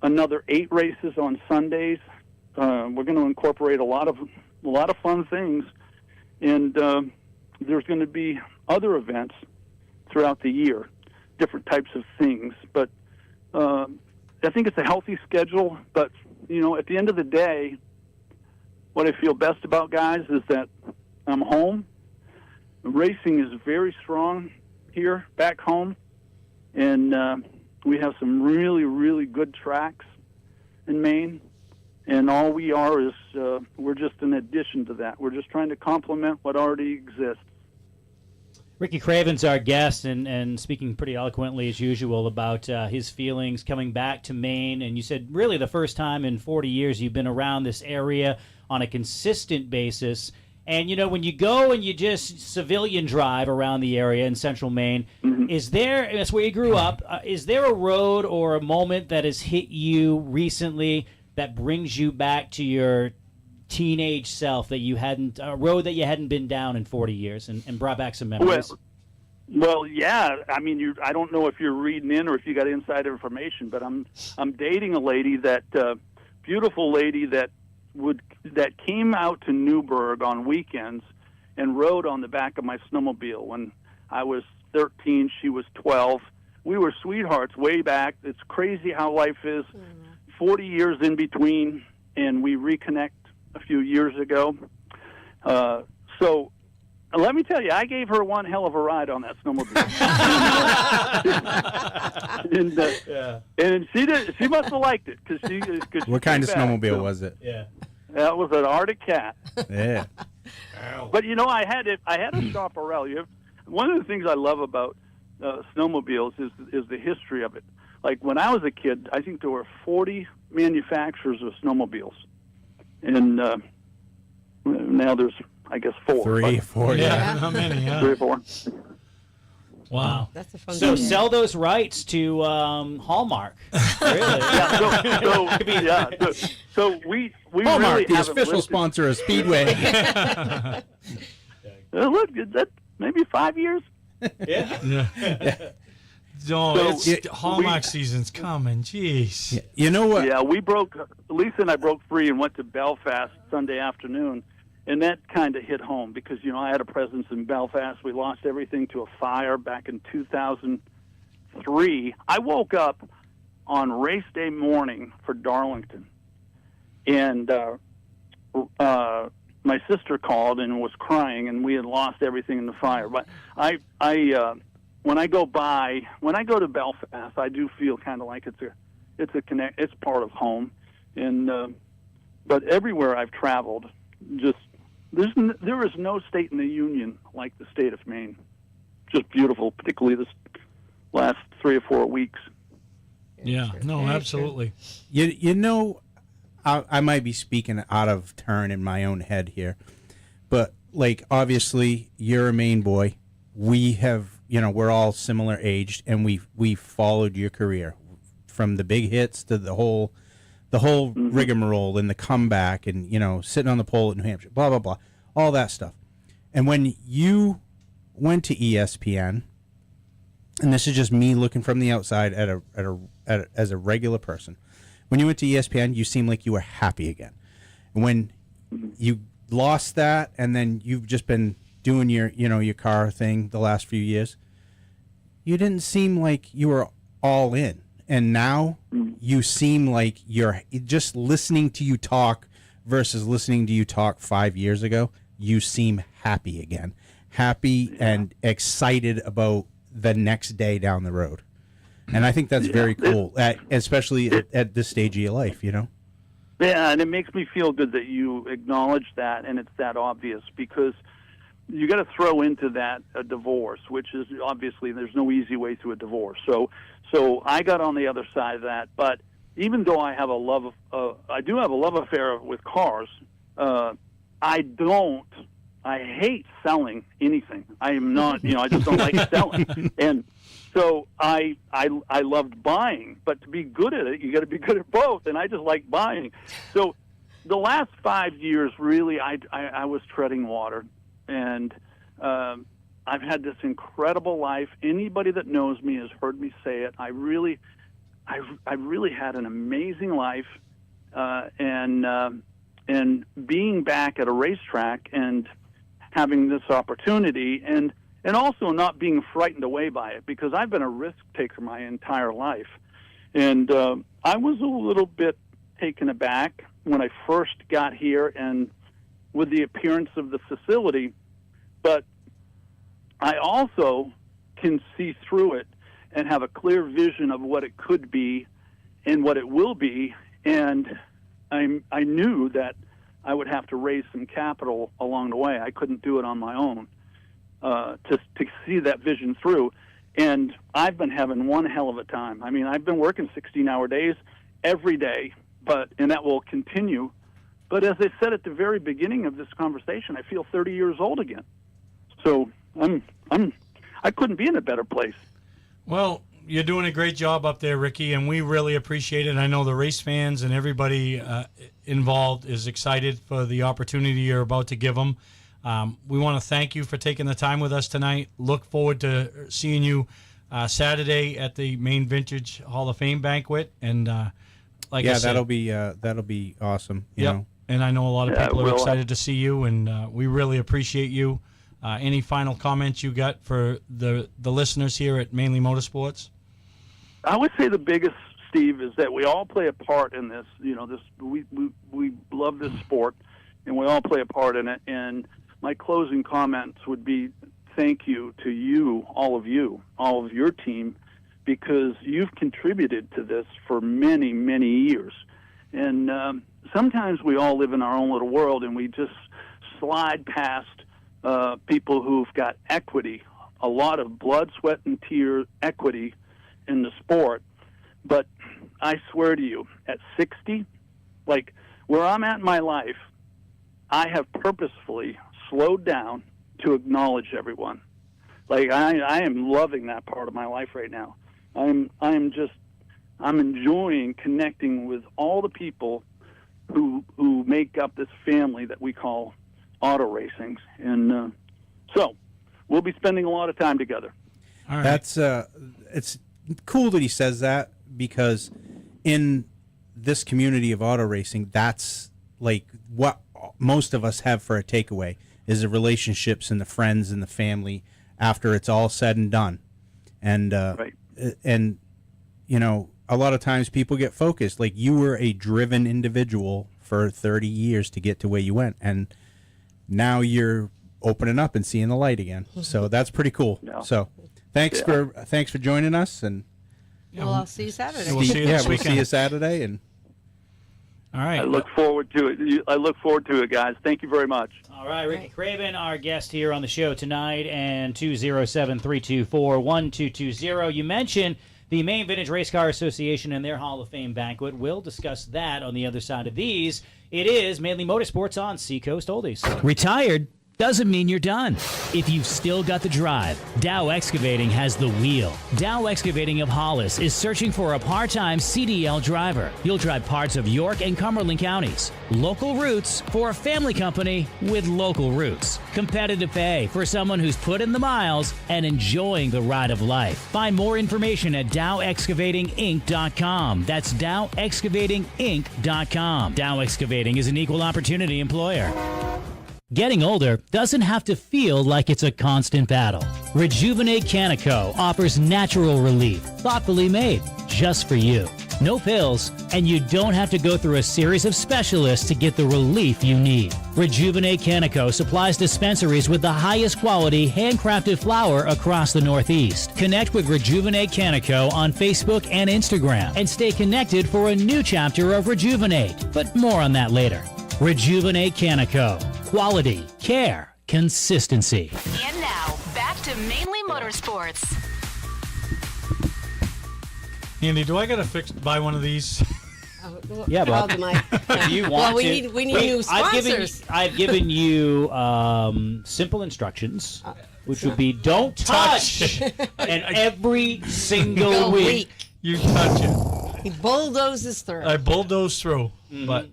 another 8 races on Sundays. We're going to incorporate a lot of fun things, and there's going to be other events throughout the year, different types of things. But I think it's a healthy schedule. But at the end of the day, what I feel best about, guys, is that I'm home. Racing is very strong here back home, and we have some really, really good tracks in Maine, and all we are is we're just an addition to that. We're just trying to complement what already exists. Ricky Craven's our guest, and speaking pretty eloquently as usual about his feelings coming back to Maine. And you said really the first time in 40 years you've been around this area on a consistent basis. And, when you go and you just civilian drive around the area in central Maine, that's where you grew up, is there a road or a moment that has hit you recently that brings you back to your teenage self, a road that you hadn't been down in 40 years and brought back some memories? Well, yeah. I mean, I don't know if you're reading in or if you got inside information, but I'm dating a lady beautiful lady that came out to Newburgh on weekends and rode on the back of my snowmobile. When I was 13, she was 12. We were sweethearts way back. It's crazy how life is. 40 years in between, and we reconnect a few years ago. So let me tell you, I gave her one hell of a ride on that snowmobile. and she must have liked it. What kind of snowmobile was it? Yeah. That was an Arctic Cat. Yeah. But I had a Chaparral. One of the things I love about snowmobiles is the history of it. Like when I was a kid, I think there were 40 manufacturers of snowmobiles, and now there's, I guess, 4. 3, 4, Yeah, how many? Yeah. 3 or 4. Wow. That's a fun So game. sell those rights to Hallmark. Really? So we Hallmark, really the haven't official listed- sponsor of Speedway. Look, that maybe 5 years. Yeah. No, So, Hallmark season's coming. Jeez. You know what? Yeah, Lisa and I broke free and went to Belfast Sunday afternoon, and that kind of hit home because, I had a presence in Belfast. We lost everything to a fire back in 2003. I woke up on race day morning for Darlington, and my sister called and was crying, and we had lost everything in the fire. But when I go to Belfast, I do feel kind of like it's part of home, and but everywhere I've traveled, there is no state in the union like the state of Maine. Just beautiful, particularly this last 3 or 4 weeks. Yeah, no, Very absolutely. I might be speaking out of turn in my own head here, but obviously you're a Maine boy. We have, we're all similar aged, and we followed your career from the big hits to the whole rigmarole and the comeback and, sitting on the pole at New Hampshire, blah, blah, blah, all that stuff. And when you went to ESPN, and this is just me looking from the outside as a regular person, when you went to ESPN, you seemed like you were happy again. And when you lost that, and then you've just been doing your car thing the last few years, you didn't seem like you were all in. And now you seem like you're just listening to you talk versus listening to you talk 5 years ago. You seem happy again, and excited about the next day down the road. And I think that's very cool, especially at this stage of your life, Yeah, and it makes me feel good that you acknowledge that, and it's that obvious, because you got to throw into that a divorce, which is obviously there's no easy way to a divorce. So I got on the other side of that. But even though I have I do have a love affair with cars. I hate selling anything. I am not, I just don't like selling. And so I loved buying, but to be good at it, you got to be good at both. And I just like buying. So the last 5 years, really, I was treading water, and I've had this incredible life. Anybody that knows me has heard me say it. I really had an amazing life, and being back at a racetrack and having this opportunity, and also not being frightened away by it, because I've been a risk taker my entire life. And I was a little bit taken aback when I first got here and with the appearance of the facility, but I also can see through it and have a clear vision of what it could be and what it will be. And I knew that I would have to raise some capital along the way. I couldn't do it on my own. to see that vision through. And I've been having one hell of a time. I mean, I've been working 16-hour days every day, and that will continue. But as I said at the very beginning of this conversation, I feel 30 years old again. So I couldn't be in a better place. Well, you're doing a great job up there, Ricky, and we really appreciate it. I know the race fans and everybody involved is excited for the opportunity you're about to give them. We want to thank you for taking the time with us tonight. Look forward to seeing you Saturday at the Maine Vintage Hall of Fame banquet. And like I said, that'll be awesome. You know? And I know a lot of people are excited to see you, and we really appreciate you. Any final comments you got for the listeners here at Mainely Motorsports? I would say the biggest, Steve, is that we all play a part in this. You know, we love this sport, and we all play a part in it. And my closing comments would be thank you to you, all of your team, because you've contributed to this for many, many years. And sometimes we all live in our own little world, and we just slide past people who've got equity, a lot of blood, sweat, and tear equity in the sport. But I swear to you, at 60, like where I'm at in my life, I have purposefully slowed down to acknowledge everyone. Like I am loving that part of my life right now. I'm enjoying connecting with all the people who make up this family that we call auto racing. And so we'll be spending a lot of time together. All right. That's it's cool that he says that, because in this community of auto racing, that's like what most of us have for a takeaway, is the relationships and the friends and the family after it's all said and done. And Right. And you know, a lot of times people get focused. Like, you were a driven individual for 30 years to get to where you went, and now you're opening up and seeing the light again. So that's pretty cool. Yeah. So thanks for joining us, and Well, I'll see you Saturday. We'll see you this we'll see weekend. you Saturday. And All right. I look forward to it. I look forward to it, guys. Thank you very much. All right, Ricky Craven, our guest here on the show tonight, and 207-324-1220. You mentioned the Maine Vintage Race Car Association and their Hall of Fame banquet. We'll discuss that on the other side of these. It is Mainly Motorsports on Seacoast Oldies. Retired doesn't mean you're done. If you've still got the drive, Dow Excavating has the wheel. Dow Excavating of Hollis is searching for a part-time CDL driver. You'll drive parts of York and Cumberland counties. Local routes for a family company with local roots. Competitive pay for someone who's put in the miles and enjoying the ride of life. Find more information at DowExcavatingInc.com. That's DowExcavatingInc.com. Dow Excavating is an equal opportunity employer. Getting older doesn't have to feel like it's a constant battle. Rejuvenate Canico offers natural relief, thoughtfully made, just for you. No pills, and you don't have to go through a series of specialists to get the relief you need. Rejuvenate Canico supplies dispensaries with the highest quality handcrafted flour across the Northeast. Connect with Rejuvenate Canico on Facebook and Instagram, and stay connected for a new chapter of Rejuvenate. But more on that later. Rejuvenate Canico. Quality, care, consistency. And now, back to Mainly Motorsports. Andy, do I got to buy one of these? Yeah, Bob. If you want well, we to. need new sponsors. I've given you simple instructions, which would be don't touch, and every single week. You touch it. He bulldozes through. I bulldoze through, but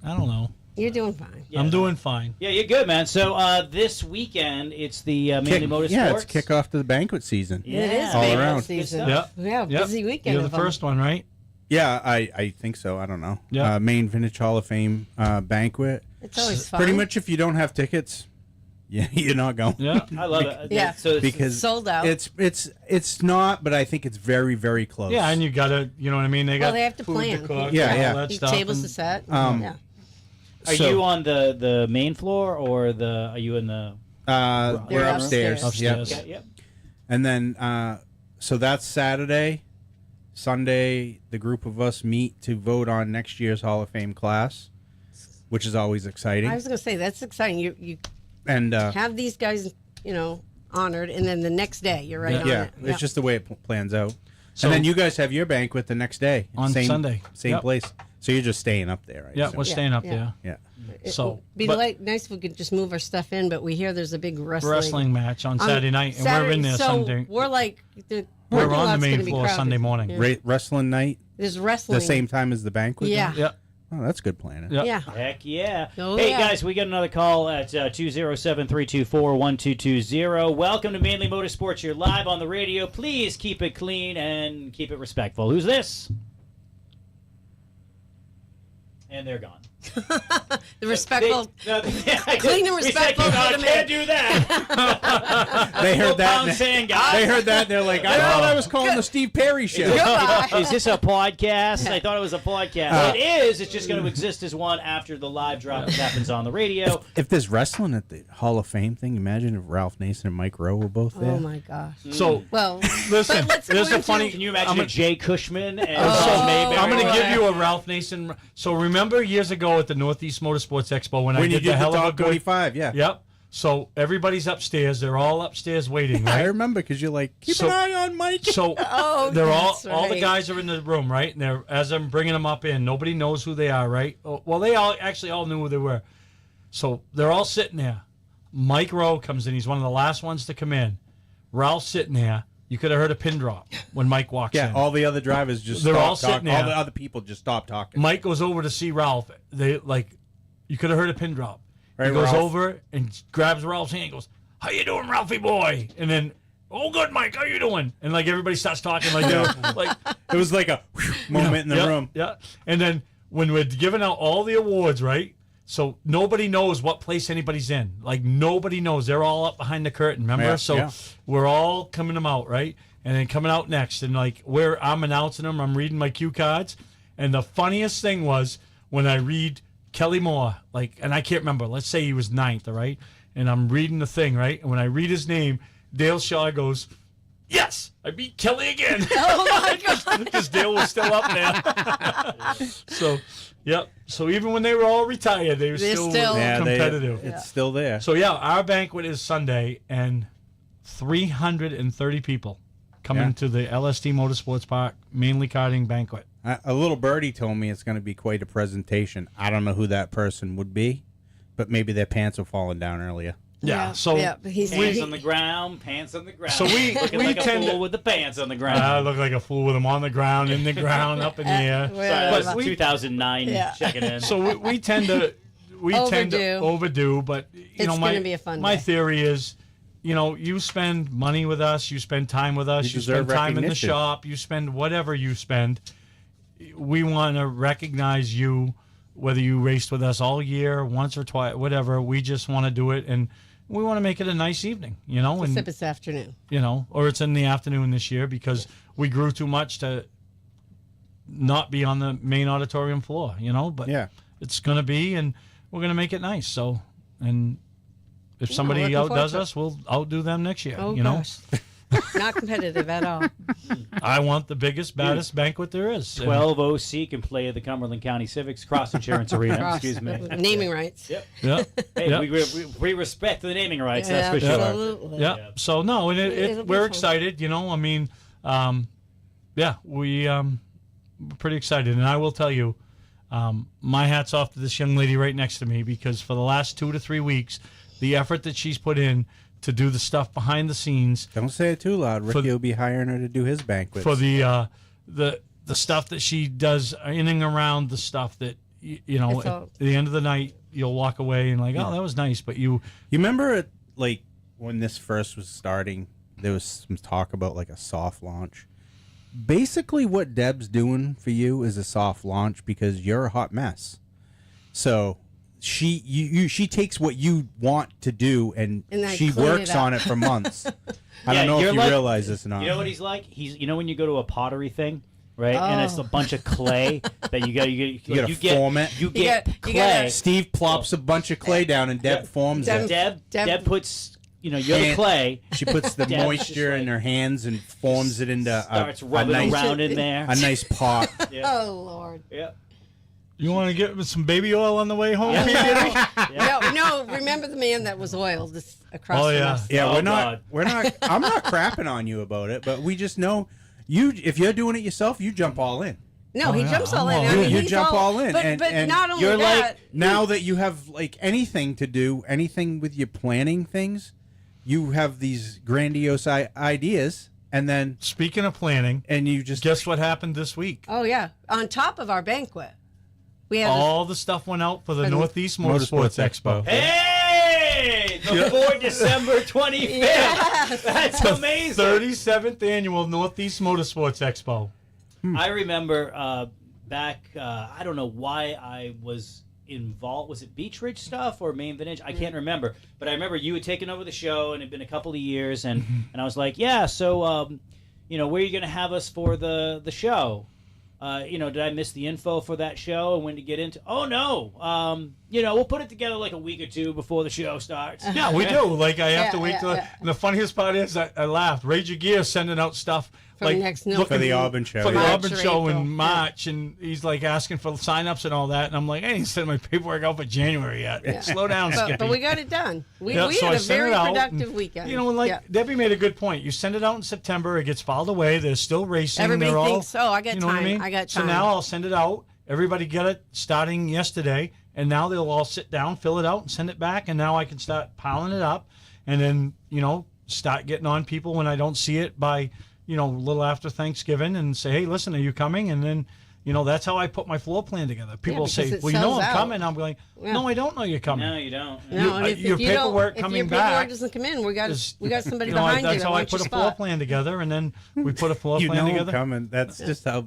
I don't know. You're doing fine. Yeah. I'm doing fine. Yeah, you're good, man. So this weekend, it's the Mainly Motorsports. yeah, it's kickoff to the banquet season. Yeah. It is All banquet around. season. Yeah. Yeah, busy weekend. You're the of them. first one, right? Yeah, I think so. I don't know. Yeah. Maine Vintage Hall of Fame banquet. It's always fun. Pretty much, if you don't have tickets, you're not going. Yeah. I love it. Yeah. So it's, Because sold out. It's not, but I think it's very, very close. Yeah, and you got to, you know what I mean? They got they have to food plan. to cook Yeah, and yeah. all that stuff. Tables and- to set. Yeah. are you on the main floor or are you in the? we're They're upstairs. upstairs. Yep. Yep. And then, so that's Saturday. Sunday, the group of us meet to vote on next year's Hall of Fame class, which is always exciting. I was going to say that's exciting. You And have these guys, honored, and then the next day you're right on Yeah, it. it's just the way it plans out. So- and then you guys have your banquet the next day. On same, Sunday. Same Yep. place. So you're just staying up there, right? Yeah, So- we're staying up yeah. there. yeah. It So, would be but- nice if we could just move our stuff in, but we hear there's a big Wrestling match on Saturday night, and we're in there so Sunday. We're like the We're parking on the lot's main gonna be floor crowded. Sunday morning. Yeah. Wrestling night, There's wrestling. the same time as the banquet. Yeah. then? Yeah. Oh, that's good planning. Yeah. Yeah. Heck yeah. Oh, hey, yeah. guys, we got another call at 207-324-1220. Welcome to Mainly Motorsports. You're live on the radio. Please keep it clean and keep it respectful. Who's this? And they're gone. The respectful. Clean and respectful I to the can't man. do that. They heard that. Pound and- sand, guys. They heard that. And they're like, I thought I was calling the Steve Perry show. Goodbye. Is this a podcast? I thought it was a podcast. It is. It's just going to exist as one after the live drop happens on the radio. If there's wrestling at the Hall of Fame thing, imagine if Ralph Nason and Mike Rowe were both there. Oh my gosh. So, Well, listen, but let's there's go a into- funny. Can you imagine a Jay Cushman and Oh, Mayberry? I'm going to boy. give you a Ralph Nason. So remember years ago at the Northeast Motorsports Expo when I When you did did the the hell of a top good. 25, yeah. Yep. So everybody's upstairs. They're all upstairs waiting, I right? remember because you're like, keep So- an eye on Mike. So Oh, they're that's all the right. guys are in the room, right? And they're as I'm bringing them up in, nobody knows who they are, right? Oh, well, they all actually all knew who they were. So they're all sitting there. Mike Rowe comes in. He's one of the last ones to come in. Ralph's sitting there. You could have heard a pin drop when Mike walks Yeah, in. all the other drivers just They're all stopped sitting talking. All there. the other people just stopped talking. Mike goes over to see Ralph. They like, you could have heard a pin drop. Right, he goes Ralph? over and grabs Ralph's hand and goes, "How you doing, Ralphie boy?" And then, "Oh, good, Mike. How you doing?" And like everybody starts talking like, like It was like a moment in the yeah, room. Yeah. And then when we're giving out all the awards, right? So nobody knows what place anybody's in. Like nobody knows. They're all up behind the curtain, remember? Yeah, So yeah. we're all coming them out, right? And then coming out next, and like where I'm announcing them, I'm reading my cue cards. And the funniest thing was when I read Kelly Moore, like, and I can't remember. Let's say he was 9th, all right? And I'm reading the thing, right? And when I read his name, Dale Shaw goes, "Yes, I beat Kelly again." Oh my god. Because Dale was still up there. So, yep. So even when they were all retired, they were They're still, still- Yeah, competitive. it's still there. So yeah, our banquet is Sunday, and 330 people coming Yeah. to the LST Motorsports Park Mainly Karting Banquet. A little birdie told me it's going to be quite a presentation. I don't know who that person would be, but maybe their pants are falling down earlier. Yeah. So yeah, but he's Pants on the ground, pants on the ground. So looking we like a tend to- fool with the pants on the ground. I look like a fool with them on the ground, in the ground, up in the air. Sorry, that was But we- 2009 Yeah. checking in. So we tend to overdo, but you It's know, my gonna be a fun my day. theory is, you know, you spend money with us, you spend time with us, You you spend deserve time in the recognition. shop, you spend whatever you spend. We want to recognize you, whether you raced with us all year, once or twice, whatever. We just want to do it, and we want to make it a nice evening, you know, and Except this afternoon. you know, or it's in the afternoon this year because we grew too much to not be on the main auditorium floor, you know, but Yeah. it's going to be, and we're going to make it nice. So, and if somebody looking forward outdoes to it. us, we'll outdo them next year, Oh you know. gosh. Not competitive at all. I want the biggest, baddest banquet there is. 12 OC can play at the Cumberland County Civics Cross Insurance Arena. Cross- Excuse me. Naming rights. Yep. Yeah. Hey, yeah. we respect the naming rights, Yeah, that's for sure. absolutely. Yeah. So no, and It'll be we're fun. excited. You know, I mean, yeah, we're pretty excited, and I will tell you, my hat's off to this young lady right next to me because for the last 2 to 3 weeks, the effort that she's put in to do the stuff behind the scenes Don't say it too loud. Ricky will be hiring her to do his banquets. for the stuff that she does in and around the stuff that you know It's at all- the end of the night you'll walk away and like, oh, that was nice, but you You remember it, like when this first was starting, there was some talk about like a soft launch. Basically, what Deb's doing for you is a soft launch because you're a hot mess. So she takes what you want to do and And then she clean works it up. on it for months. I Yeah, don't know you're if you like- realize this or not. You know what he's like? You know when you go to a pottery thing, right? And it's Oh. a bunch of clay that you got. You gotta form it. You get you clay. gotta- Steve plops a bunch of clay down and Deb forms Deb- it. Deb puts. You know, you're the And- clay. She puts the Deb's moisture just in like- her hands and forms it into Starts a rubbing nice, around in there. a nice pot. Yeah. Oh Lord. Yeah. You want to get some baby oil on the way home? No, remember the man that was oiled across Oh, from yeah. us. Yeah, Oh, we're God. not. I'm not crapping on you about it, but we just know you. If you're doing it yourself, you jump all in. No, Oh, he yeah, jumps all I'm in. all I in. mean, You he's jump all in, But, and- but and not only you're that, like- Now that you have like anything to do, anything with your planning things, you have these grandiose ideas, and then Speaking of planning, you just guess what happened this week? oh yeah, on top of our banquet, we had All the stuff went out for the For the Northeast Motorsports Expo. Hey, before December 25th. Yes. That's amazing. 37th annual Northeast Motorsports Expo. I remember back, I don't know why I was involved. Was it Beach Ridge stuff or Main Vintage? I can't remember. But I remember you had taken over the show, and it had been a couple of years, and I was like, yeah, so, where are you going to have us for the show? Did I miss the info for that show and when to get into? Oh, no. We'll put it together like a week or two before the show starts. Yeah, we do. Like, I have to Yeah, wait yeah, till. yeah. And the funniest part is, I laughed. Rage Your Gear sending out stuff. For like, next Nil- looking For the Auburn show, For the March Auburn or show April, in March, and he's like asking for sign-ups and all that. And I'm like, I ain't sent my paperwork out for January yet. Slow down, Skippy. but we got it done. We Yeah, so I had a sent very it out, productive and, weekend. like Debbie made a good point. You send it out in September, it gets filed away. They're still racing. Everybody they're all, thinks, oh, I got you know what time. I mean? I got So time. now I'll send it out. Everybody get it starting yesterday, and now they'll all sit down, fill it out, and send it back. And now I can start piling it up, and then start getting on people when I don't see it by a little after Thanksgiving, and say, hey, listen, are you coming? And then that's how I put my floor plan together. People will say, because it well, you know sells I'm out. coming. I'm going, no, I don't know you're coming. No, you don't. No, and if, your if you don't, paperwork if coming your paperwork back doesn't come in, we got somebody you know, behind you that's that how I wants put your a floor spot. plan together, and then we put a floor you plan know together. I'm coming. That's just how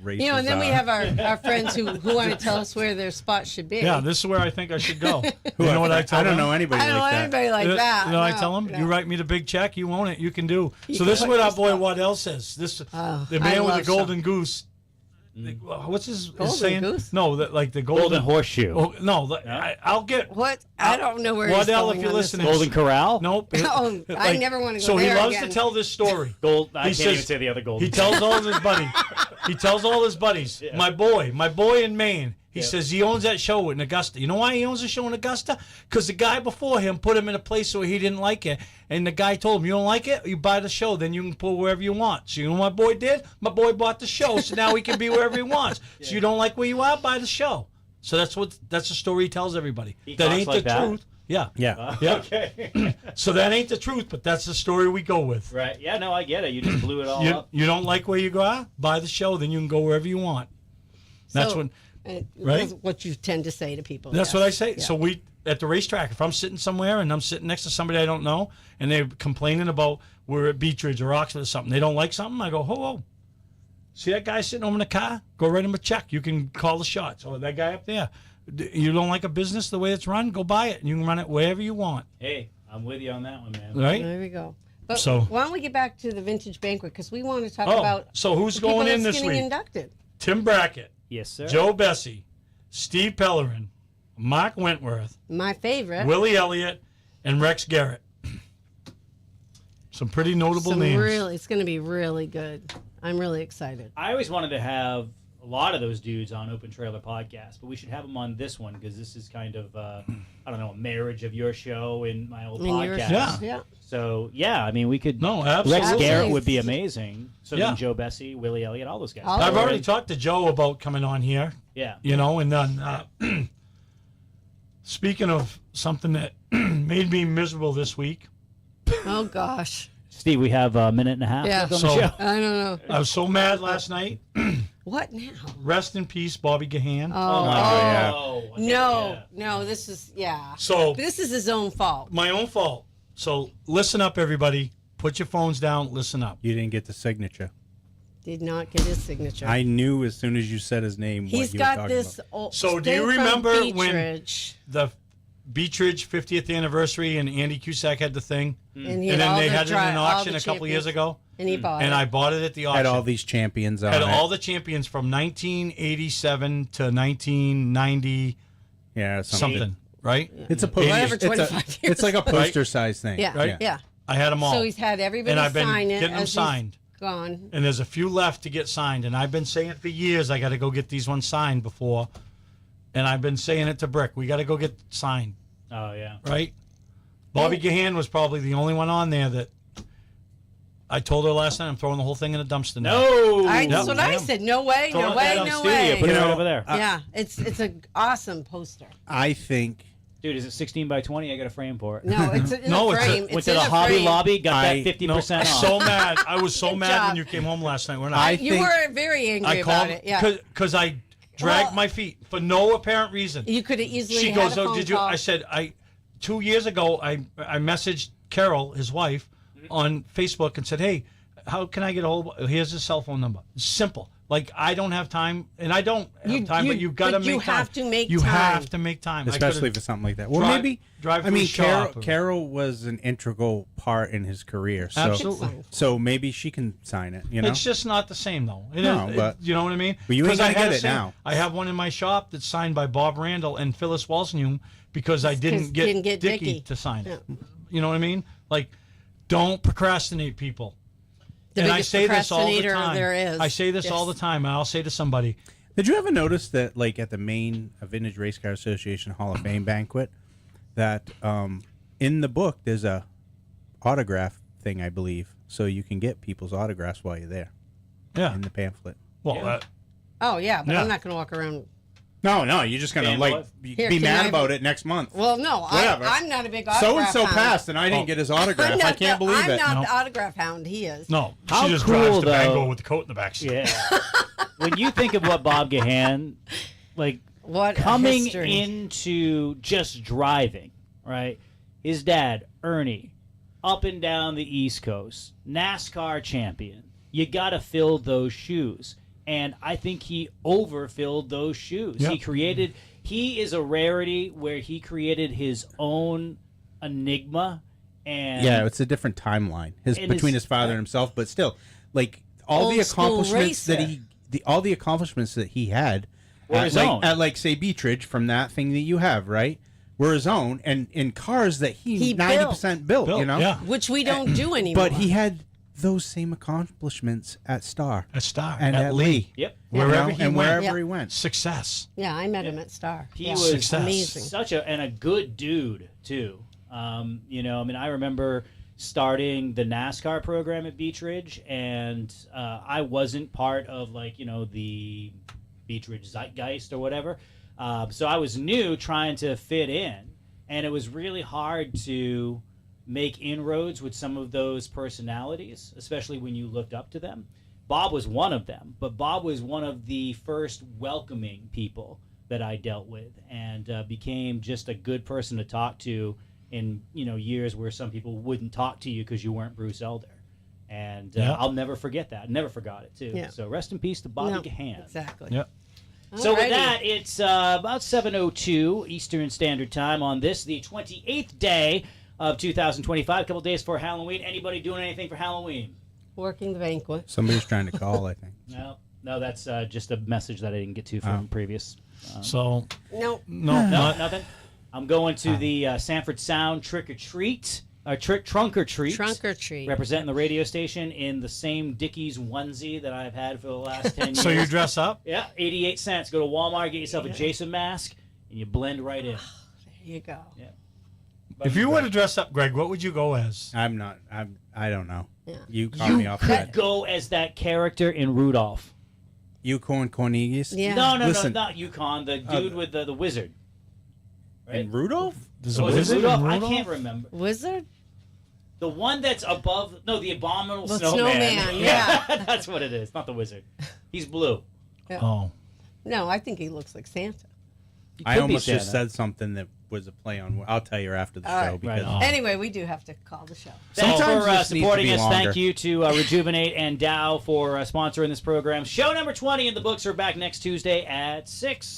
races And then we are. have our friends who want to tell us where their spot should be. Yeah, this is where I think I should go. You know what I tell I don't them? know anybody I don't like know that. anybody like You that. know, I No, tell them, no. you write me the big check, you own it, you can do. So can this is put what your our boy stuff. Waddell says. This the I man with love the golden goose. What's his saying? goose? No, like the Golden Horseshoe. Oh, no, I'll get What? I don't know where he's Waddell, going if you're on this listening. one. Golden Corral? Nope. Oh, I never wanna go So he there loves again. to tell this story. I He can't says- even say the other golden. He tells all his buddies. He tells all his buddies. My boy in Maine. He says he owns that show in Augusta. You know why he owns the show in Augusta? Because the guy before him put him in a place where he didn't like it. And the guy told him, you don't like it? You buy the show, then you can pull wherever you want. So you know what my boy did? My boy bought the show, so now he can be wherever he wants. So you don't like where you are? Buy the show. So that's the story he tells everybody. He that talks ain't like the that? truth. Yeah. Yeah. Yeah. Okay. So that ain't the truth, but that's the story we go with. Right. Yeah, no, I get it. You just blew it all up. You don't like where you go out? Buy the show, then you can go wherever you want. That's So, when. Right? Right? What you tend to say to people. That's yes. what I say. Yeah. So we at the racetrack, if I'm sitting somewhere and I'm sitting next to somebody I don't know, and they're complaining about we're at Beach Ridge or Oxford or something, they don't like something, I go, ho, see that guy sitting over in the car? Go write him a check. You can call the shots. Or that guy up there. You don't like a business the way it's run? Go buy it. And you can run it wherever you want. Hey, I'm with you on that one, man. Right? There we go. But So- why don't we get back to the vintage banquet, because we want to talk Oh, about so who's the people going in that's this getting week? inducted. Tim Brackett, Yes, sir. Joe Bessie, Steve Pellerin, Mark Wentworth, My favorite. Willie Elliott, and Rex Garrett. Some pretty notable Some names. it's going to be really good. I'm really excited. I always wanted to have a lot of those dudes on Open Trailer Podcast, but we should have them on this one because this is kind of, I don't know, a marriage of your show and my old podcast. Yeah. Yeah. So, yeah, I mean, we could. No, Rex absolutely. Garrett would be amazing. So Yeah. then Joe Bessie, Willie Elliott, all those guys. All I've of already talked to Joe about coming on here, Yeah. and then speaking of something that made me miserable this week, Oh, gosh. Steve, we have a minute and a half Yeah. left on So- the show. I don't know. I was so mad last night. What now? Rest in peace, Bobby Gahan. Oh, my yeah. God. No, this is, So This is his own fault. my own fault. So listen up, everybody. Put your phones down. Listen up. You didn't get the signature. Did not get his signature. I knew as soon as you said his name. He's what you were got talking this about. old So do you thing from remember Beach when- Ridge, The Beach Ridge 50th anniversary, and Andy Cusack had the thing, and, he and had all then they the had it in dri- an all auction the a couple years champions, ago, and he bought and it. I bought it at the auction. Had all these champions on Had it. all the champions from 1987 to 1990 yeah, something. something, right? It's a Whatever, poster. 25 It's like a years. poster size thing. Yeah, Right? yeah. I had them all. So he's had everybody and I've been sign it getting them as he's signed. gone. And there's a few left to get signed, and I've been saying for years I got to go get these ones signed before and I've been saying it to Brick. We got to go get signed, Oh yeah. right? Bobby Gahan was probably the only one on there that I told her last night I'm throwing the whole thing in a dumpster now. No. That's what I said. No way, Throw no it way, down no studio, way. Put it You right know, over there. Yeah, it's an awesome poster. I think Dude, is it 16 by 20? I got a frame for it. No, it's in No, a it's a- frame. Went It's to in the a Hobby frame. Lobby, got I- that 50% No, off. so mad. I was so Good mad job. when you came home last night. When You think- were very angry I about called it. Yeah. because I dragged Well- my feet for no apparent reason. You could have easily She had goes, a "Oh, phone did you?" call. I said, "I 2 years ago I messaged Carol, his wife, on Facebook and said, hey, how can I get a hold of? Here's his cell phone number. It's simple. Like I don't have time, and I don't have time, but you got to but make you time. have to make You time. have to make time, I especially could've- for something like that. Well, drive- maybe drive I to mean, a shop or- Carol was an integral part in his career. So, Absolutely. so maybe she can sign it. You know, It's just not the same, though. No, but- you know what I mean? But you ain't 'Cause I gonna had get to it say- now. I have one in my shop that's signed by Bob Randall and Phyllis Walsnum because I didn't didn't get get Dickie Dickie. to sign it. You know what I mean? Like, don't procrastinate, people. The and I biggest say this all the procrastinator time. there is. I say this all the Yes. time. And I'll say to somebody, did you ever notice that, like at the main Vintage Race Car Association Hall of Fame banquet, that in the book there's a autograph thing, I believe, so you can get people's autographs while you're there yeah, in the pamphlet. well, Oh yeah, but Yeah. I'm not going to walk around. No, you're just gonna Damn, like what? Here, be can mad I- about it next month. Well, no, Whatever. I'm not a big So autograph and so hound. passed, and I didn't get his autograph. I'm I not can't the- believe I'm it. not No. the autograph hound. He is. no, How she just cool, drives to though. Bangor with the coat in the back seat. Yeah. When you think of what Bob Gahan, like What a coming history. into just driving, right? His dad, Ernie, up and down the East Coast, NASCAR champion. You got to fill those shoes. And I think he overfilled those shoes. Yep. He is a rarity where he created his own enigma. And Yeah, it's a different timeline. And Between his- his father and himself, but still, like all the Old school accomplishments that racer. all the accomplishments that he had Were at his like own. at like say Beechridge from that thing that you have, right? Were his own, and in cars that he He 90% built, you know. Yeah, Which we don't do anymore. But he had those same accomplishments at Star at Star and at Lee, Lee, Yep. wherever you know, he and went, wherever Yeah. he went. success. Yeah, I met him at Star. He Yeah. was Success. amazing. such a good dude too. You know, I mean, I remember starting the NASCAR program at Beech Ridge, and I wasn't part of the Beech Ridge zeitgeist or whatever. So I was new, trying to fit in, and it was really hard to make inroads with some of those personalities, especially when you looked up to them. Bob was one of them, but Bob was one of the first welcoming people that I dealt with, and became just a good person to talk to in years where some people wouldn't talk to you because you weren't Bruce Elder. And Yeah. I'll never forget that. Never forgot it too. Yeah. So rest in peace to Bobby No, Gahan. Exactly. Yep. So with Alrighty. that, it's about 7:02 Eastern Standard Time on this, the 28th day of 2025. A couple days before Halloween. Anybody doing anything for Halloween? Working the banquet. Somebody's trying to call, I think. No, that's just a message that I didn't get to from previous. So No. no, No, not, nothing. I'm going to the Sanford Sound Trick or Treat, Trunk or Treat. Trunk or treat. Representing the radio station in the same Dickies onesie that I've had for the last 10 years. so you dress up. Yeah, 88 cents. Go to Walmart, get yourself a Jason mask, and you blend right in. There you go. Yeah. If you were to dress up, Greg, what would you go as? I don't know. Yeah. You caught me off guard. Go as that character in Rudolph. Yukon Cornelius. Yeah. No, Listen. not Yukon. The dude with the wizard. Right? And Rudolph? There's a Was it wizard in Rudolph? I Rudolph? can't remember. Wizard? The one that's above, the abominable The snowman. snowman, yeah. That's what it is, not the wizard. He's blue. Oh, No, I think he looks like Santa. He I could be almost just Santa. said something that was a play on. I'll tell you after the All show right. because Right on. Anyway, we do have to call the show. Thanks Sometimes for this needs to supporting be us. longer. Thank you to Rejuvenate and Dow for sponsoring this program. Show number 20 in the books. We're back next Tuesday at 6.